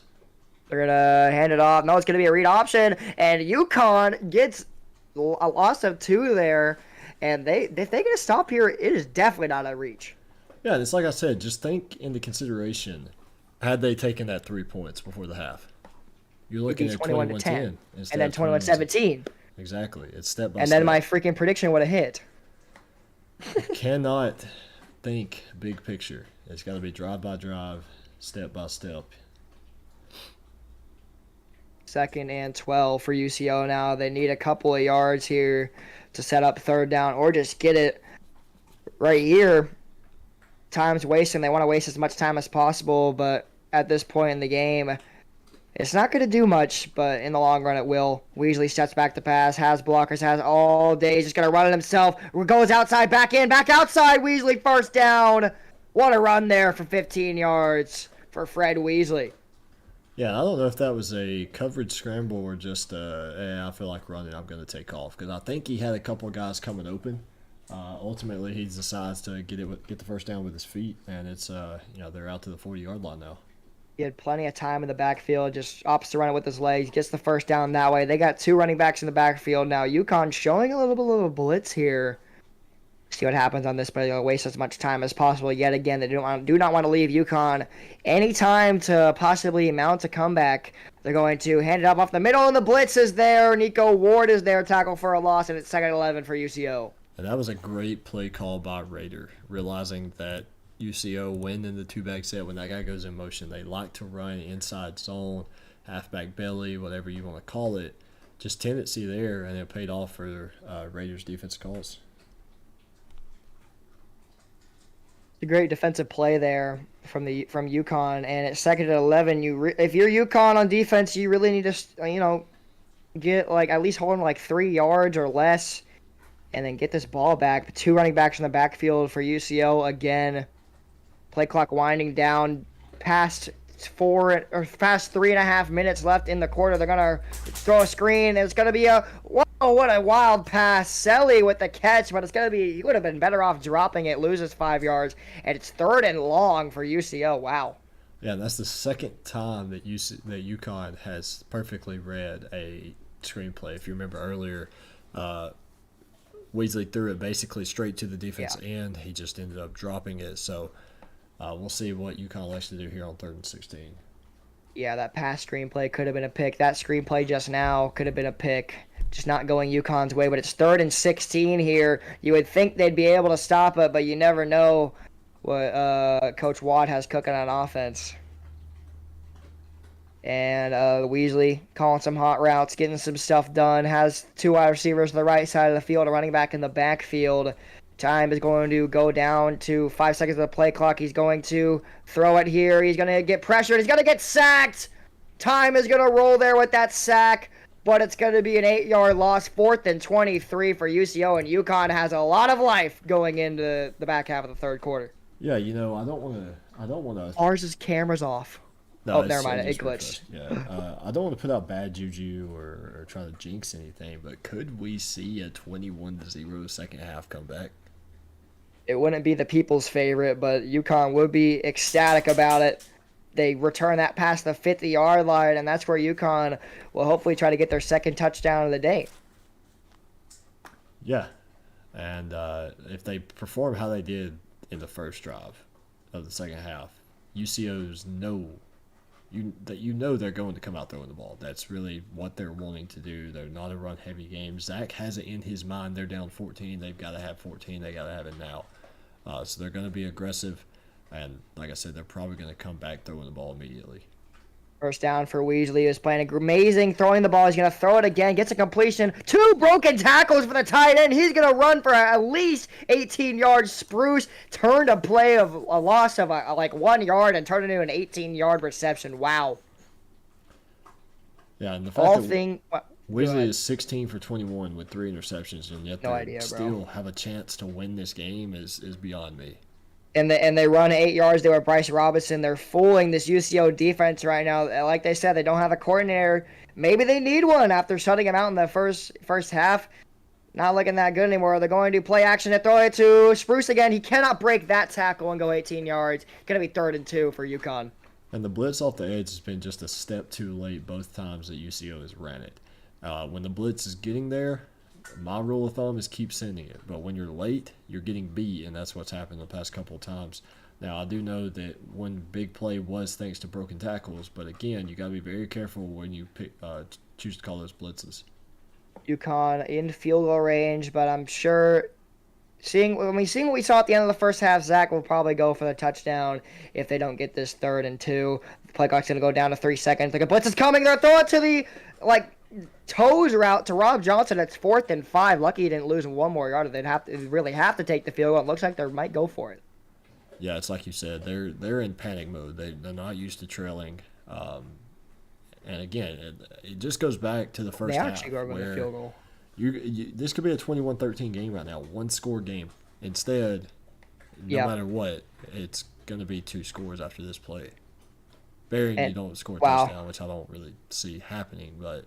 They're going to hand it off. No, it's going to be a read option. And UConn gets a loss of 2 there. And if they get a stop here, it is definitely not a reach. Yeah, and it's like I said, just think into consideration, had they taken that 3 points before the half, you're looking at 21-10. And then 21-17. Exactly. It's step by step. And then my freaking prediction would have hit. You cannot think big picture. It's got to be drive by drive, step by step. 2nd and 12 for UCO now. They need a couple of yards here to set up 3rd down or just get it right here. Time's wasting. They want to waste as much time as possible, but at this point in the game, It's not going to do much, but in the long run it will. Weasley steps back to pass, has blockers, has all day. He's just going to run it himself. Goes outside, back in, back outside. Weasley first down. What a run there for 15 yards for Fred Weasley. Yeah, I don't know if that was a coverage scramble or just, hey, I feel like running, I'm going to take off. Because I think he had a couple of guys coming open. Ultimately, he decides to get the first down with his feet, and it's they're out to the 40-yard line now. He had plenty of time in the backfield, just opts to run it with his legs, gets the first down that way. They got 2 running backs in the backfield now. UConn showing a little bit of a blitz here. See what happens on this, but they'll waste as much time as possible. Yet again, they do not want to leave UConn any time to possibly mount a comeback. They're going to hand it up off the middle, and the blitz is there. Nico Ward is there, tackle for a loss, and it's 2nd and 11 for UCO. And that was a great play call by Raider, realizing that UCO win in the 2-back set. When that guy goes in motion, they like to run inside zone, halfback belly, whatever you want to call it. Just tendency there, and it paid off for Raiders' defense calls. A great defensive play there from UConn, and at 2nd and 11, if you're UConn on defense, you really need to get like at least hold them like 3 yards or less, and then get this ball back. 2 running backs in the backfield for UCO again. Play clock winding down, past 3.5 minutes left in the quarter. They're gonna throw a screen. It's gonna be what a wild pass. Selly with the catch, but he would have been better off dropping it. Loses 5 yards, and it's 3rd and long for UCO. Wow. Yeah, that's the second time that UConn has perfectly read a screenplay. If you remember earlier, Weasley threw it basically straight to the defense end. He just ended up dropping it. So we'll see what UConn likes to do here on 3rd and 16. Yeah, that pass screenplay could have been a pick. That screenplay just now could have been a pick. Just not going UConn's way, but it's 3rd and 16 here. You would think they'd be able to stop it, but you never know what Coach Watt has cooking on offense. And Weasley calling some hot routes, getting some stuff done. Has 2 wide receivers to the right side of the field, a running back in the backfield. Time is going to go down to 5 seconds of the play clock. He's going to throw it here. He's going to get pressured. He's going to get sacked. Time is going to roll there with that sack, but it's going to be an 8-yard loss. 4th and 23 for UCO, and UConn has a lot of life going into the back half of the 3rd quarter. Yeah, I don't want to. Ours' camera's off. No, never mind. It just glitched. Yeah, I don't want to put out bad juju or try to jinx anything, but could we see a 21-0 second half comeback? It wouldn't be the people's favorite, but UConn would be ecstatic about it. They return that past the 50-yard line, and that's where UConn will hopefully try to get their 2nd touchdown of the day. Yeah, and if they perform how they did in the first drive of the second half, UCO's they're going to come out throwing the ball. That's really what they're wanting to do. They're not a run-heavy game. Zach has it in his mind. They're down 14. They've got to have 14. They got to have it now. So they're going to be aggressive, and like I said, they're probably going to come back throwing the ball immediately. First down for Weasley, who's playing amazing throwing the ball. He's going to throw it again, gets a completion. 2 broken tackles for the tight end. He's going to run for at least 18 yards. Spruce turned a play of a loss of like 1 yard and turned it into an 18-yard reception. Wow. Yeah, and the fact Weasley is 16 for 21 with 3 interceptions, and yet they still have a chance to win this game is beyond me. And they run 8 yards there with Bryce Robinson. They're fooling this UCO defense right now. Like they said, they don't have a coordinator. Maybe they need one after shutting him out in the first half. Not looking that good anymore. They're going to play action to throw it to Spruce again. He cannot break that tackle and go 18 yards. Going to be 3rd and 2 for UConn. And the blitz off the edge has been just a step too late both times that UCO has ran it. When the blitz is getting there, my rule of thumb is keep sending it. But when you're late, you're getting beat, and that's what's happened the past couple of times. Now, I do know that one big play was thanks to broken tackles, but again, you got to be very careful when you choose to call those blitzes. UConn in field goal range, but I'm sure seeing what we saw at the end of the first half, Zach will probably go for the touchdown if they don't get this 3rd and 2. The play clock's going to go down to 3 seconds. Like a blitz is coming. They're throwing it to the toes route to Rob Johnson. It's 4th and 5. Lucky he didn't lose 1 more yard. They'd really have to take the field goal. It looks like they might go for it. Yeah, it's like you said. They're in panic mode. They're not used to trailing. And again, it just goes back to the first They half actually are going to where field goal. this could be a 21-13 game right now, one score game. Instead, no Yeah. matter what, it's going to be 2 scores after this play. Barring you And- don't score a wow. touchdown, which I don't really see happening, but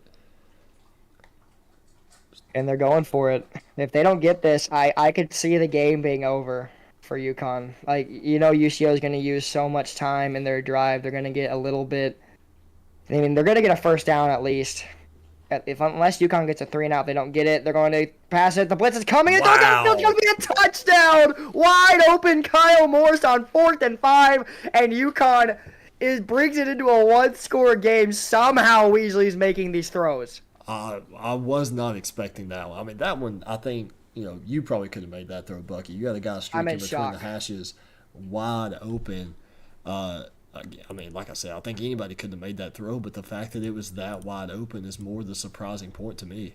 And they're going for it. If they don't get this, I could see the game being over for UConn. Like, UCO is going to use so much time in their drive. They're going to get a little bit. I mean, they're going to get a first down at least. Unless UConn gets a 3-and-out, they don't get it. They're going to pass it. The blitz is coming. It's Wow. going to be a touchdown. Wide open Kyle Morse on 4th and 5, and UConn brings it into a 1-score game. Somehow Weasley's making these throws. I was not expecting that one. I mean, that one, I think, you probably could have made that throw, Bucky. You got a guy streaking in between shock. the hashes, wide open. I mean, like I said, I think anybody could have made that throw, but the fact that it was that wide open is more the surprising point to me.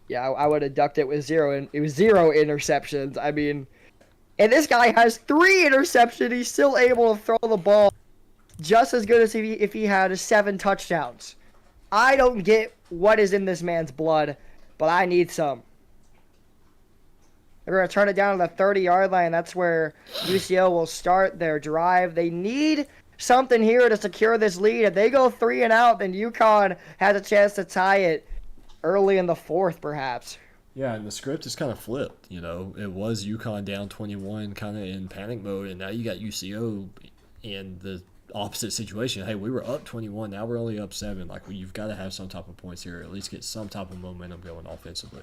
Yeah, I would have ducked it with 0, and it was 0 interceptions. I mean, and this guy has 3 interceptions. He's still able to throw the ball just as good as if he had 7 touchdowns. I don't get what is in this man's blood, but I need some. They're going to turn it down to the 30-yard line. That's where UCO will start their drive. They need something here to secure this lead. If they go 3-and-out, then UConn has a chance to tie it early in the 4th, perhaps. Yeah, and the script is kind of flipped. It was UConn down 21, kind of in panic mode, and now you got UCO in the opposite situation. Hey, we were up 21, now we're only up 7. Like, you've got to have some type of points here, or at least get some type of momentum going offensively.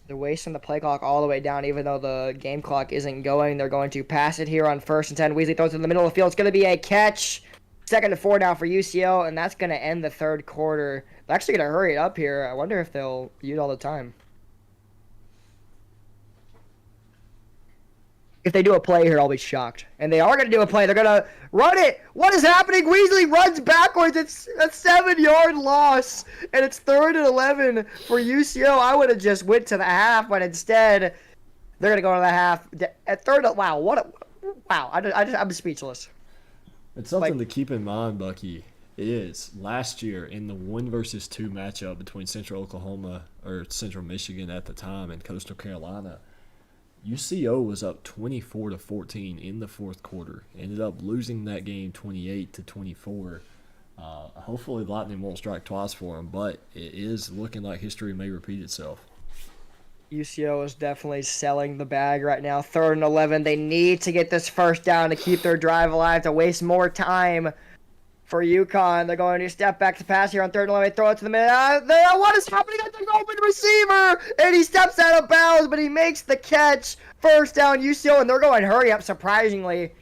They're wasting the play clock all the way down, even though the game clock isn't going. They're going to pass it here on 1st and 10. Weasley throws it in the middle of the field. It's going to be a catch. 2nd and 4 now for UCO, and that's going to end the 3rd quarter. They're actually going to hurry it up here. I wonder if they'll use all the time. If they do a play here, I'll be shocked. And they are going to do a play. They're going to run it. What is happening? Weasley runs backwards. It's a 7-yard loss. And it's 3rd and 11 for UCO. I would have just went to the half, but instead, they're going to go to the half. At 3rd, wow. Wow. I'm speechless. It's something to keep in mind, Bucky, is last year in the 1 versus 2 matchup between Central Oklahoma, or Central Michigan at the time, and Coastal Carolina, UCO was up 24-14 in the 4th quarter. Ended up losing that game 28-24. Hopefully Lightning won't strike twice for them, but it is looking like history may repeat itself. UCO is definitely selling the bag right now. 3rd and 11. They need to get this first down to keep their drive alive, to waste more time for UConn. They're going to step back to pass here on 3rd and 11. Throw it to the middle. What is happening at the open receiver? And he steps out of bounds, but he makes the catch. First down, UCO, and they're going hurry up, surprisingly.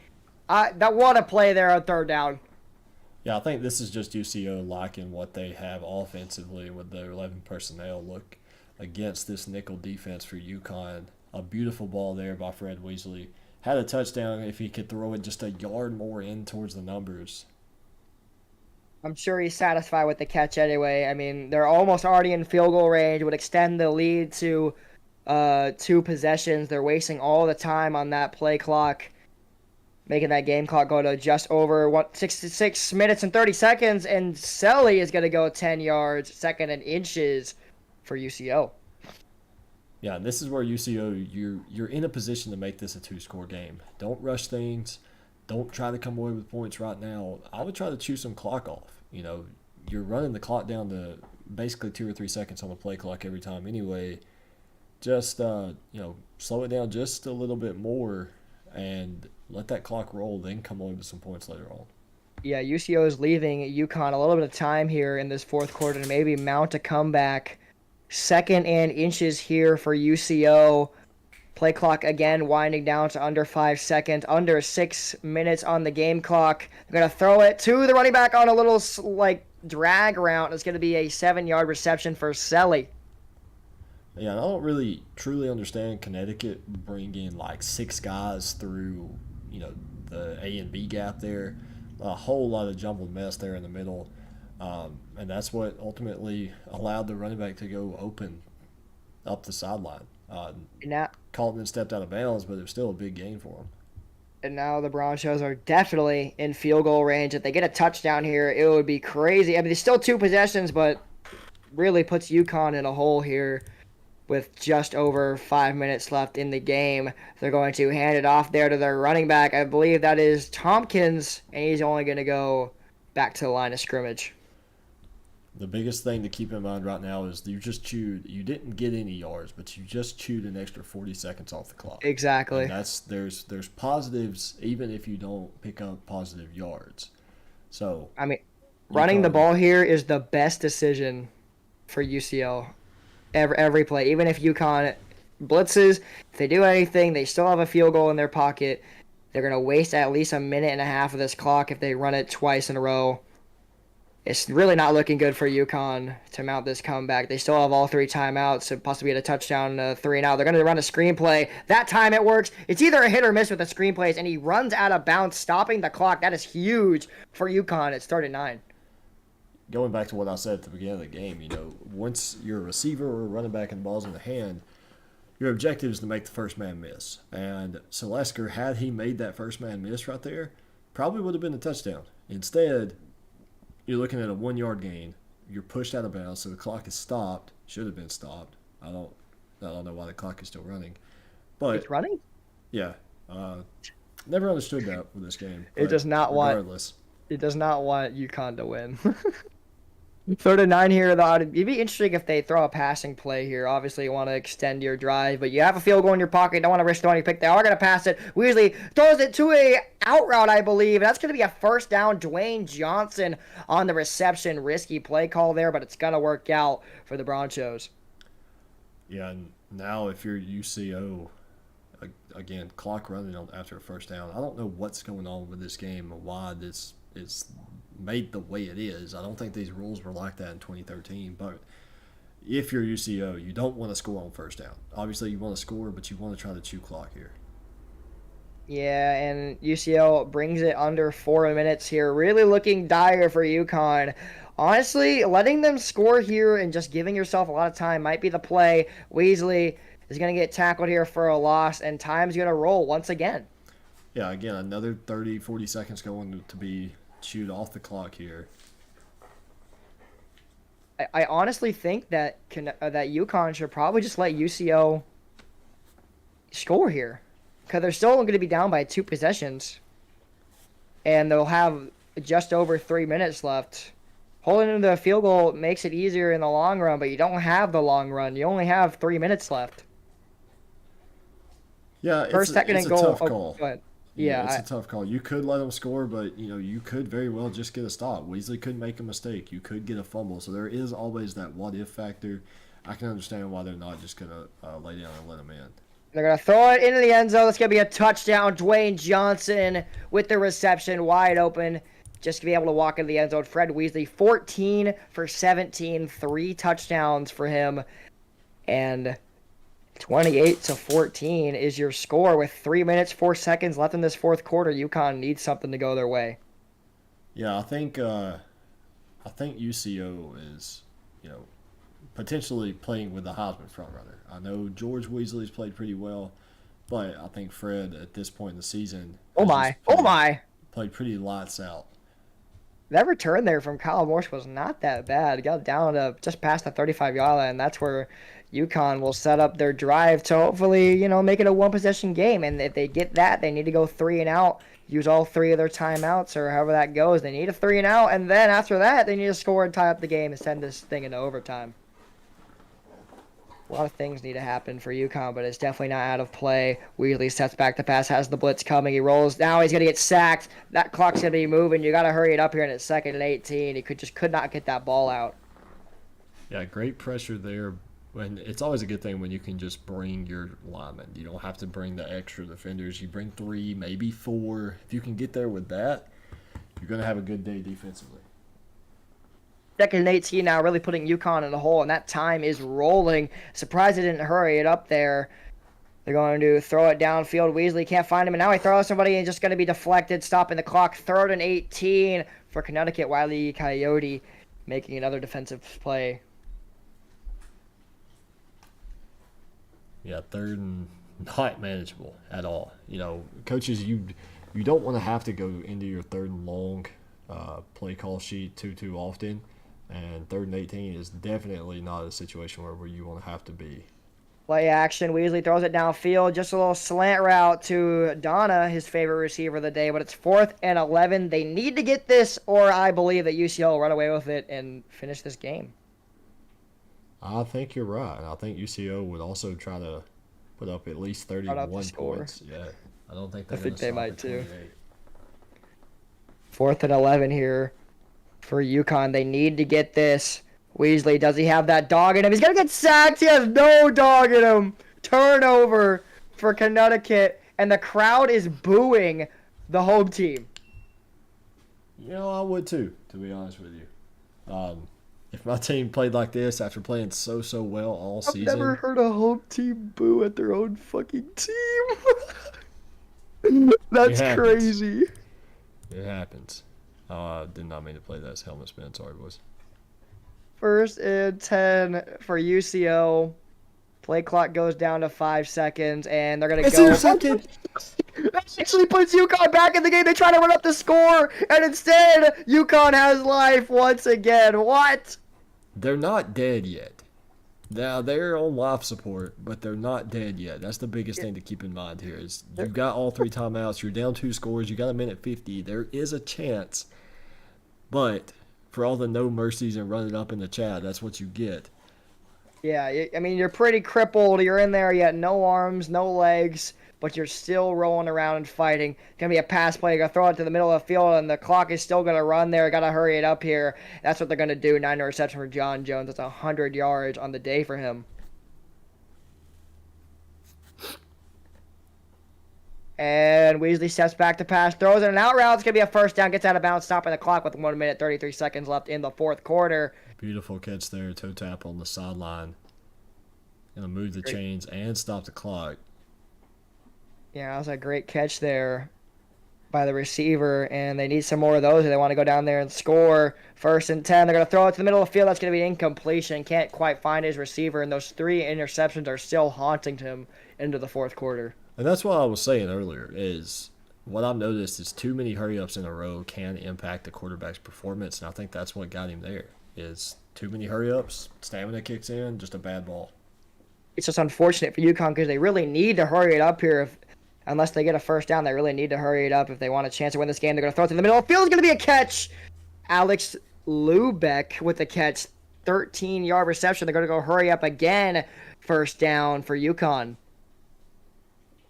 What a play there on 3rd down. Yeah, I think this is just UCO liking what they have offensively with their 11 personnel. Look against this nickel defense for UConn. A beautiful ball there by Fred Weasley. Had a touchdown if he could throw it just a yard more in towards the numbers. I'm sure he's satisfied with the catch anyway. I mean, they're almost already in field goal range. Would extend the lead to 2 possessions. They're wasting all the time on that play clock, making that game clock go to just over 66 minutes and 30 seconds. And Selly is going to go 10 yards, 2nd and inches for UCO. Yeah, and this is where UCO, you're in a position to make this a 2-score game. Don't rush things. Don't try to come away with points right now. I would try to chew some clock off. You're running the clock down to basically 2 or 3 seconds on the play clock every time anyway. Just, slow it down just a little bit more and let that clock roll, then come away with some points later on. Yeah, UCO is leaving UConn a little bit of time here in this 4th quarter to maybe mount a comeback. 2nd and inches here for UCO. Play clock again winding down to under 5 seconds, under 6 minutes on the game clock. They're going to throw it to the running back on a little drag route. It's going to be a 7-yard reception for Selly. Yeah, I don't really truly understand Connecticut bringing 6 guys through, the A and B gap there. A whole lot of jumbled mess there in the middle. And that's what ultimately allowed the running back to go open up the sideline. Now, Colton stepped out of bounds, but it was still a big gain for him. And now the Broncos are definitely in field goal range. If they get a touchdown here, it would be crazy. I mean, there's still 2 possessions, but really puts UConn in a hole here with just over 5 minutes left in the game. They're going to hand it off there to their running back. I believe that is Tompkins, and he's only going to go back to the line of scrimmage. The biggest thing to keep in mind right now is you didn't get any yards, but you just chewed an extra 40 seconds off the clock. Exactly. And there's positives even if you don't pick up positive yards. So I mean, running the ball here is the best decision for UCL every play. Even if UConn blitzes, if they do anything, they still have a field goal in their pocket. They're going to waste at least a minute and a half of this clock if they run it twice in a row. It's really not looking good for UConn to mount this comeback. They still have all 3 timeouts, so possibly get a touchdown, 3 and out. They're going to run a screenplay. That time it works. It's either a hit or miss with the screenplays, and he runs out of bounds, stopping the clock. That is huge for UConn. It started 9. Going back to what I said at the beginning of the game, once you're a receiver or a running back and the ball's in the hand, your objective is to make the first man miss. And Selesker, had he made that first man miss right there, probably would have been a touchdown. Instead, you're looking at a 1-yard gain. You're pushed out of bounds, so the clock is stopped. Should have been stopped. I don't know why the clock is still running. But It's running? Yeah. Never understood that with this game. It does not regardless. It does not want UConn to win. 3rd and 9 here. It'd be interesting if they throw a passing play here. Obviously, you want to extend your drive, but you have a field goal in your pocket. Don't want to risk throwing a pick. They are going to pass it. Weasley throws it to a out route, I believe. That's going to be a first down. Dwayne Johnson on the reception. Risky play call there, but it's going to work out for the Broncos. Yeah, and now if you're UCO, again, clock running after a first down. I don't know what's going on with this game and why this is made the way it is. I don't think these rules were like that in 2013, but if you're UCO, you don't want to score on first down. Obviously, you want to score, but you want to try to chew clock here. Yeah, and UCL brings it under 4 minutes here. Really looking dire for UConn. Honestly, letting them score here and just giving yourself a lot of time might be the play. Weasley is going to get tackled here for a loss, and time's going to roll once again. Yeah, again, another 30, 40 seconds going to be chewed off the clock here. I honestly think that UConn should probably just let UCO score here, because they're still going to be down by 2 possessions, and they'll have just over 3 minutes left. Holding into the field goal makes it easier in the long run, but you don't have the long run. You only have 3 minutes left. Yeah, First, second, and a goal. tough call. Yeah, it's a tough call. You could let them score, but you could very well just get a stop. Weasley could make a mistake. You could get a fumble. So there is always that what if factor. I can understand why they're not just gonna lay down and let them in. They're going to throw it into the end zone. It's going to be a touchdown. Dwayne Johnson with the reception wide open. Just to be able to walk into the end zone. Fred Weasley, 14 for 17. 3 touchdowns for him. And 28-14 is your score with 3 minutes, 4 seconds left in this fourth quarter. UConn needs something to go their way. Yeah, I think UCO is, potentially playing with the Heisman frontrunner. I know George Weasley's played pretty well, but I think Fred at this point in the season played pretty lights out. That return there from Kyle Morse was not that bad. It got down to just past the 35-yard line. That's where UConn will set up their drive to hopefully, make it a 1-possession game. And if they get that, they need to go 3 and out, use all 3 of their timeouts or however that goes. They need a 3 and out, and then after that, they need to score and tie up the game and send this thing into overtime. A lot of things need to happen for UConn, but it's definitely not out of play. Weasley steps back to pass, has the blitz coming. He rolls. Now he's going to get sacked. That clock's going to be moving. You got to hurry it up here, and it's 2nd and 18. He could not get that ball out. Yeah, great pressure there. And it's always a good thing when you can just bring your linemen. You don't have to bring the extra defenders. You bring 3, maybe 4. If you can get there with that, you're going to have a good day defensively. 2nd and 18 now, really putting UConn in the hole, and that time is rolling. Surprised they didn't hurry it up there. They're going to throw it downfield. Weasley can't find him, and now he throws somebody and just going to be deflected, stopping the clock. 3rd and 18 for Connecticut. Wiley Coyote making another defensive play. Yeah, 3rd and not manageable at all. Coaches, you don't want to have to go into your third and long play call sheet too often. And 3rd and 18 is definitely not a situation where you want to have to be. Play action. Weasley throws it downfield. Just a little slant route to Donna, his favorite receiver of the day. But it's 4th and 11. They need to get this, or I believe that UCL will run away with it and finish this game. I think you're right. I think UCO would also try to put up at least 31 points. Yeah, I don't think they're going to stop might at too. 28. 4th and 11 here for UConn. They need to get this. Weasley, does he have that dog in him? He's going to get sacked. He has no dog in him. Turnover for Connecticut, and the crowd is booing the home team. You know, I would too, to be honest with you. If my team played like this after playing so well all season. I've never heard a home team boo at their own fucking team. That's crazy. It happens. I did not mean to play that as helmet spin. Sorry, boys. 1st and 10 for UCO. Play clock goes down to 5 seconds, and they're going to go. Intercepted. That actually puts UConn back in the game. They try to run up the score, and instead, UConn has life once again. What? They're not dead yet. Now, they're on life support, but they're not dead yet. That's the biggest thing to keep in mind here is you've got all 3 timeouts. You're down 2 scores. You got a minute 50. There is a chance, but for all the no mercies and running up in the chat, that's what you get. Yeah, I mean, you're pretty crippled. You're in there. You got no arms, no legs, but you're still rolling around and fighting. Going to be a pass play. You're going to throw it to the middle of the field, and the clock is still going to run there. Got to hurry it up here. That's what they're going to do. 9 reception for John Jones. That's 100 yards on the day for him. And Weasley steps back to pass, throws it an out route. It's going to be a first down. Gets out of bounds, stopping the clock with 1 minute, 33 seconds left in the 4th quarter. Beautiful catch there. Toe tap on the sideline. Going to move the chains and stop the clock. Yeah, that was a great catch there by the receiver, and they need some more of those if they want to go down there and score. 1st and 10. They're going to throw it to the middle of the field. That's going to be an incompletion. Can't quite find his receiver, and those 3 interceptions are still haunting him into the 4th quarter. And that's what I was saying earlier is what I've noticed is too many hurry-ups in a row can impact the quarterback's performance, and I think that's what got him there is too many hurry-ups, stamina kicks in, just a bad ball. It's just unfortunate for UConn because they really need to hurry it up here. Unless they get a first down, they really need to hurry it up if they want a chance to win this game. They're going to throw it to the middle of the field. It's going to be a catch. Alex Lubeck with the catch. 13-yard reception. They're going to go hurry up again. First down for UConn.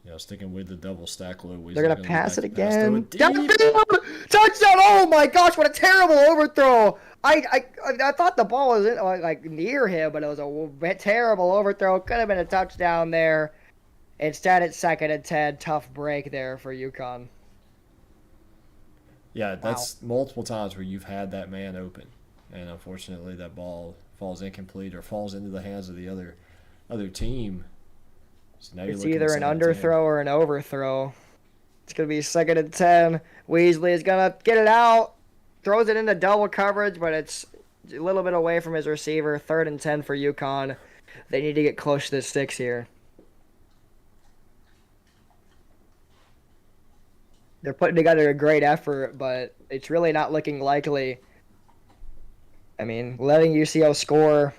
Yeah, sticking with the double stack low. They're going to pass it again. Downfield! Touchdown! Oh my gosh, what a terrible overthrow. I thought the ball was like near him, but it was a terrible overthrow. Could have been a touchdown there. Instead, it's 2nd and 10. Tough break there for UConn. Yeah, that's multiple times where you've had that man open, and unfortunately that ball falls incomplete or falls into the hands of the other team. So now it's either an underthrow or an overthrow. It's going to be 2nd and 10. Weasley is going to get it out. Throws it into double coverage, but it's a little bit away from his receiver. 3rd and 10 for UConn. They need to get close to the sticks here. They're putting together a great effort, but it's really not looking likely. I mean, letting UCO score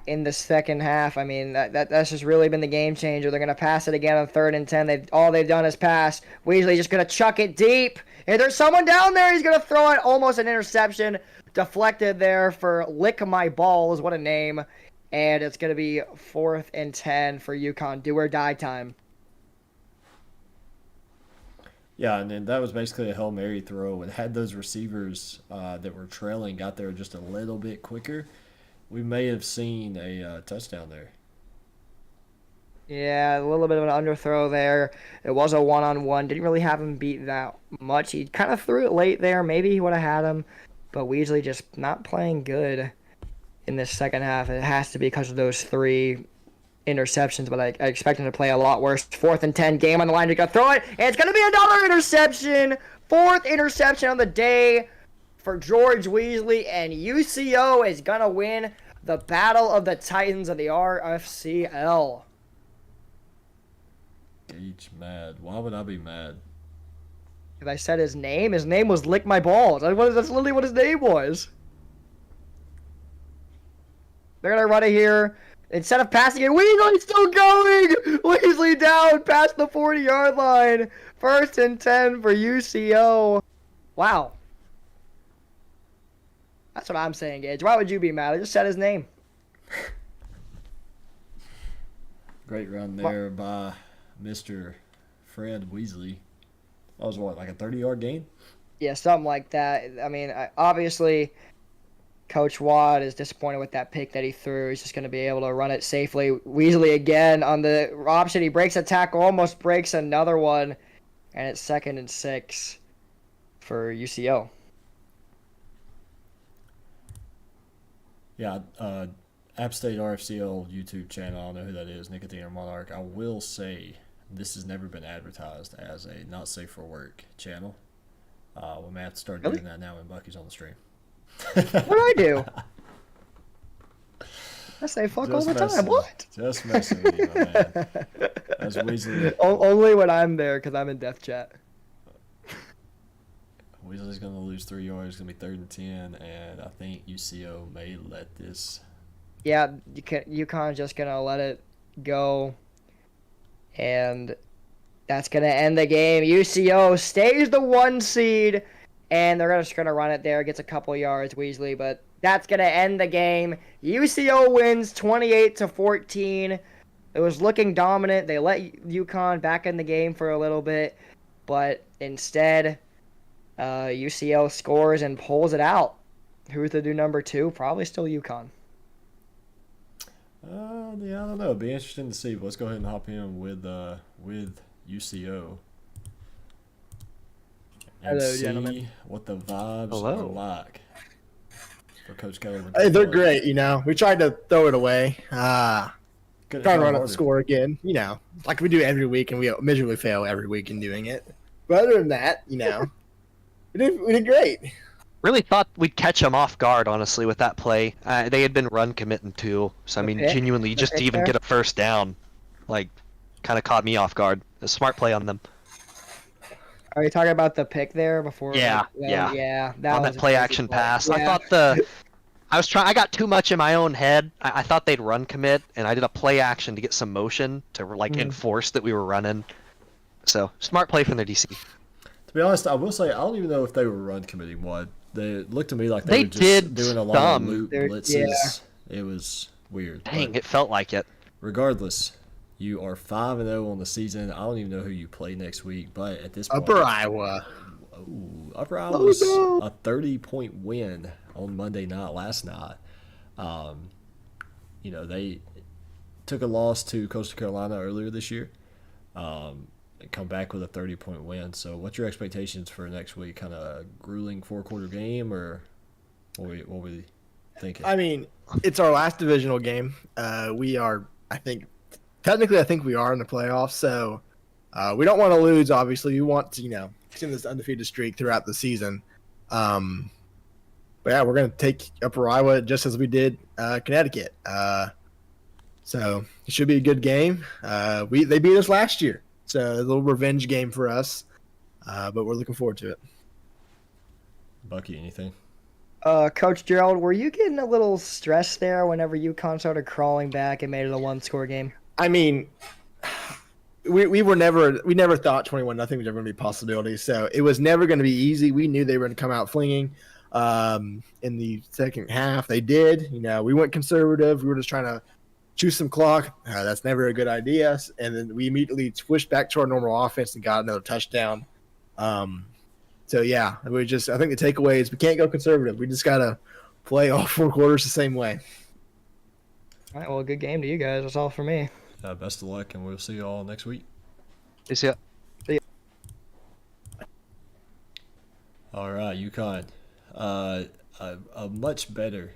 in the second half, I mean, that's just really been the game changer. They're going to pass it again on 3rd and 10. All they've done is pass. Weasley just going to chuck it deep. And there's someone down there. He's going to throw it. Almost an interception. Deflected there for Lick My Balls. What a name. And it's going to be 4th and 10 for UConn. Do or die time. Yeah, and then that was basically a Hail Mary throw. And had those receivers that were trailing got there just a little bit quicker, we may have seen a touchdown there. Yeah, a little bit of an underthrow there. It was a one-on-one. Didn't really have him beat that much. He kind of threw it late there. Maybe he would have had him. But Weasley just not playing good in this second half. It has to be because of those 3 interceptions, but I expect him to play a lot worse. 4th and 10, game on the line. You're going to throw it, and it's going to be another interception. 4th interception on the day for George Weasley, and UCO is going to win the Battle of the Titans of the RFCL. Gage mad. Why would I be mad? If I said his name was Lick My Balls. That's literally what his name was. They're gonna run it here. Instead of passing it, Weasley's still going! Weasley down past the 40-yard line. 1st and 10 for UCO. Wow. That's what I'm saying, Gage. Why would you be mad? I just said his name. Great run there by Mr. Fred Weasley. That was what, like a 30-yard gain? Yeah, something like that. I mean, obviously, Coach Watt is disappointed with that pick that he threw. He's just going to be able to run it safely. Weasley again on the option. He breaks a tackle, almost breaks another one, and it's 2nd and 6 for UCO. Yeah, App State RFCL YouTube channel. I don't know who that is, Nicotine or Monarch. I will say this has never been advertised as a not safe for work channel. We may have to start doing that now when Bucky's on the stream. What do I do? I say fuck all Just the time. messing. What? Just messing with you, my man. That's Weasley. Only when I'm there, because I'm in death chat. Weasley's going to lose 3 yards. It's going to be 3rd and 10, and I think UCO may let this. Yeah, UConn just going to let it go. And that's going to end the game. UCO stays the 1 seed, and they're just going to run it there. Gets a couple yards, Weasley, but that's going to end the game. UCO wins 28-14. It was looking dominant. They let UConn back in the game for a little bit, but instead, UCO scores and pulls it out. Who's the new number 2? Probably still UConn. Yeah, I don't know. It'd be interesting to see. But let's go ahead and hop in with UCO. And Hello, see gentlemen. what the vibes Hello. are like for Coach Keller. Hey, they're great. We tried to throw it away. Couldn't Trying to try run up harder. the score again. Like we do every week, and we miserably fail every week in doing it. But other than that, we did great. Really thought we'd catch them off guard, honestly, with that play. They had been run committing too, so I mean, pick? genuinely, The just to pick even there? get a first down, like, kind of caught me off guard. A smart play on them. Are you talking about the pick there before? Yeah, yeah. That On was that a play crazy action play. pass, Yeah. I thought I got too much in my own head. I thought they'd run commit, and I did a play action to get some motion to enforce that we were running. So smart play from their DC. To be honest, I will say I don't even know if they were run committing what. They looked to me like They were just did doing a lot some. of loop They're- blitzes. It was weird. Dang, But it felt like it. regardless, you are 5-0 on the season. I don't even know who you play next week, but at this point, Upper Iowa. Upper Iowa was a 30-point win on Monday night last night. They took a loss to Coastal Carolina earlier this year. And come back with a 30-point win. So, what's your expectations for next week? Kind of grueling 4-quarter game, or what we thinking? I mean, it's our last divisional game. We are, I think we are in the playoffs. So we don't want to lose. Obviously, we want to, extend this undefeated streak throughout the season. But yeah, we're gonna take Upper Iowa just as we did Connecticut. So it should be a good game. They beat us last year, so a little revenge game for us. But we're looking forward to it. Bucky, anything? Coach Gerald, were you getting a little stressed there whenever UConn started crawling back and made it a 1-score game? I mean, we never thought 21-0 was ever going to be a possibility. So it was never going to be easy. We knew they were going to come out flinging. In the second half, they did. We went conservative. We were just trying to chew some clock. That's never a good idea. And then we immediately switched back to our normal offense and got another touchdown. So yeah, I think the takeaway is we can't go conservative. We just got to play all 4 quarters the same way. All right, well, good game to you guys. That's all for me. Best of luck, and we'll see you all next week. Is it? All right, UConn. A much better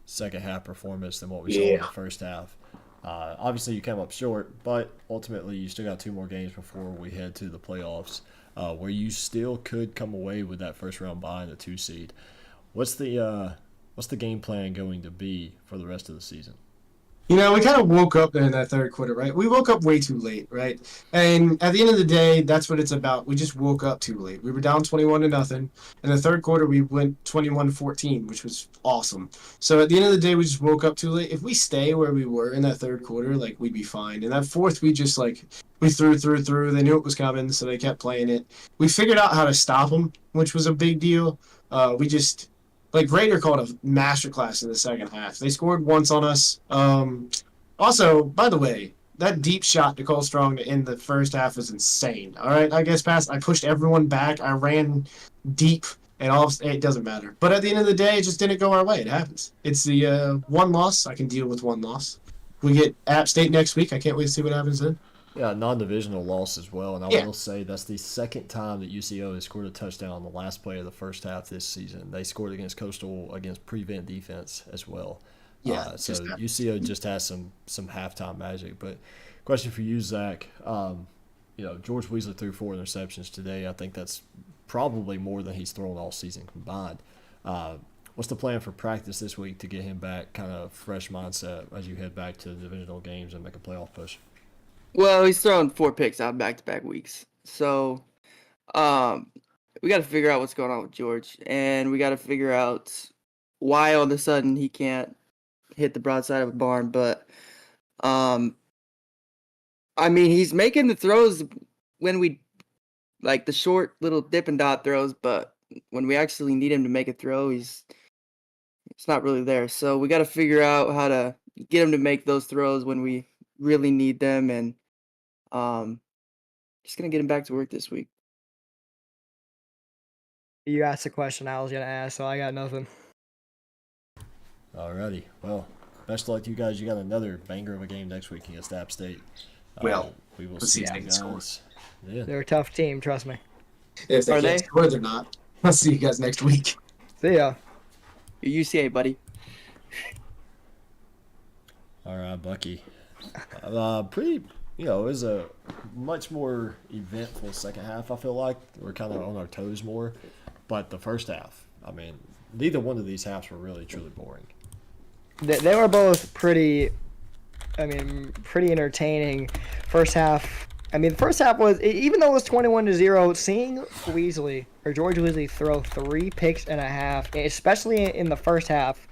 second half performance than what we saw in the first half. Obviously, you came up short, but ultimately you still got 2 more games before we head to the playoffs, where you still could come away with that first round bye in the 2 seed. What's the game plan going to be for the rest of the season? You know, we kind of woke up there in that third quarter, right? We woke up way too late, right? And at the end of the day, that's what it's about. We just woke up too late. We were down 21-0. In the third quarter, we went 21-14, which was awesome. So at the end of the day, we just woke up too late. If we stay where we were in that third quarter, like, we'd be fine. In that fourth, we just, like, we threw. They knew it was coming, so they kept playing it. We figured out how to stop them, which was a big deal. We just like Raider called a masterclass in the second half. They scored once on us. Also, by the way, that deep shot to Cole Strong to end the first half was insane. All right, I guess past I pushed everyone back. I ran deep, and it doesn't matter. But at the end of the day, it just didn't go our way. It happens. It's the one loss. I can deal with one loss. We get App State next week. I can't wait to see what happens then. Yeah, non-divisional loss as well, and I Yeah. will say that's the second time that UCO has scored a touchdown on the last play of the first half this season. They scored against Coastal against prevent defense as well. Yeah, So just that. UCO just has some halftime magic. But question for you, Zach. George Weasley threw 4 interceptions today. I think that's probably more than he's thrown all season combined. What's the plan for practice this week to get him back, kind of fresh mindset as you head back to the divisional games and make a playoff push? Well, he's thrown 4 picks out back-to-back weeks. So, we got to figure out what's going on with George, and we got to figure out why all of a sudden he can't hit the broadside of a barn. But, I mean, he's making the throws when we like the short little dip and dot throws, but when we actually need him to make a throw, it's not really there. So we got to figure out how to get him to make those throws when we really need them, and just gonna get him back to work this week. You asked a question I was gonna ask, so I got nothing. Alrighty. Well, best of luck to you guys. You got another banger of a game next week against App State. Well, we will let's see see if you they can score. guys. Yeah. They're a tough team, trust me. If they Are can't they? score, they're not. I'll see you guys next week. See ya. Your UCA, buddy. All right, Bucky. It was a much more eventful second half, I feel like. We're kind of on our toes more. But the first half, I mean, neither one of these halves were really, truly boring. They were both pretty entertaining. First half, the first half was, even though it was 21-0, seeing George Weasley throw 3 picks and a half, especially in the first half,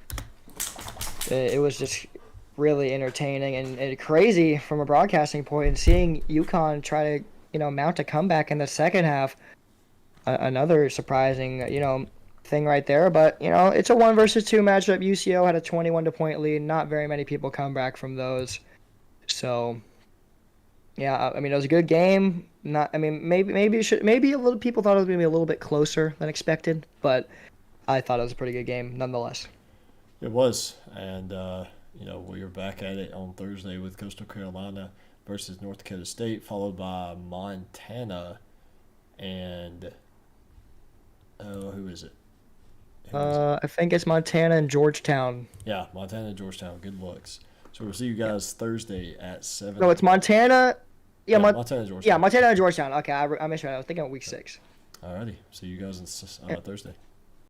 it was just really entertaining and crazy from a broadcasting point. And seeing UConn try to, mount a comeback in the second half, another surprising, thing right there. But it's a 1 versus 2 matchup. UCO had a 21-point lead. Not very many people come back from those. So yeah, it was a good game. Maybe a little people thought it was gonna be a little bit closer than expected, but I thought it was a pretty good game nonetheless. It was. And, we were back at it on Thursday with Coastal Carolina versus North Dakota State, followed by Montana and who is it? I think it's Montana and Georgetown. Yeah, Montana and Georgetown. Good looks. So we'll see you guys Thursday at 7. No, it's Montana. Yeah, Montana and Georgetown. Yeah, Montana and Georgetown. Okay, I misread. I was thinking of week 6. Alrighty. See you guys on Thursday.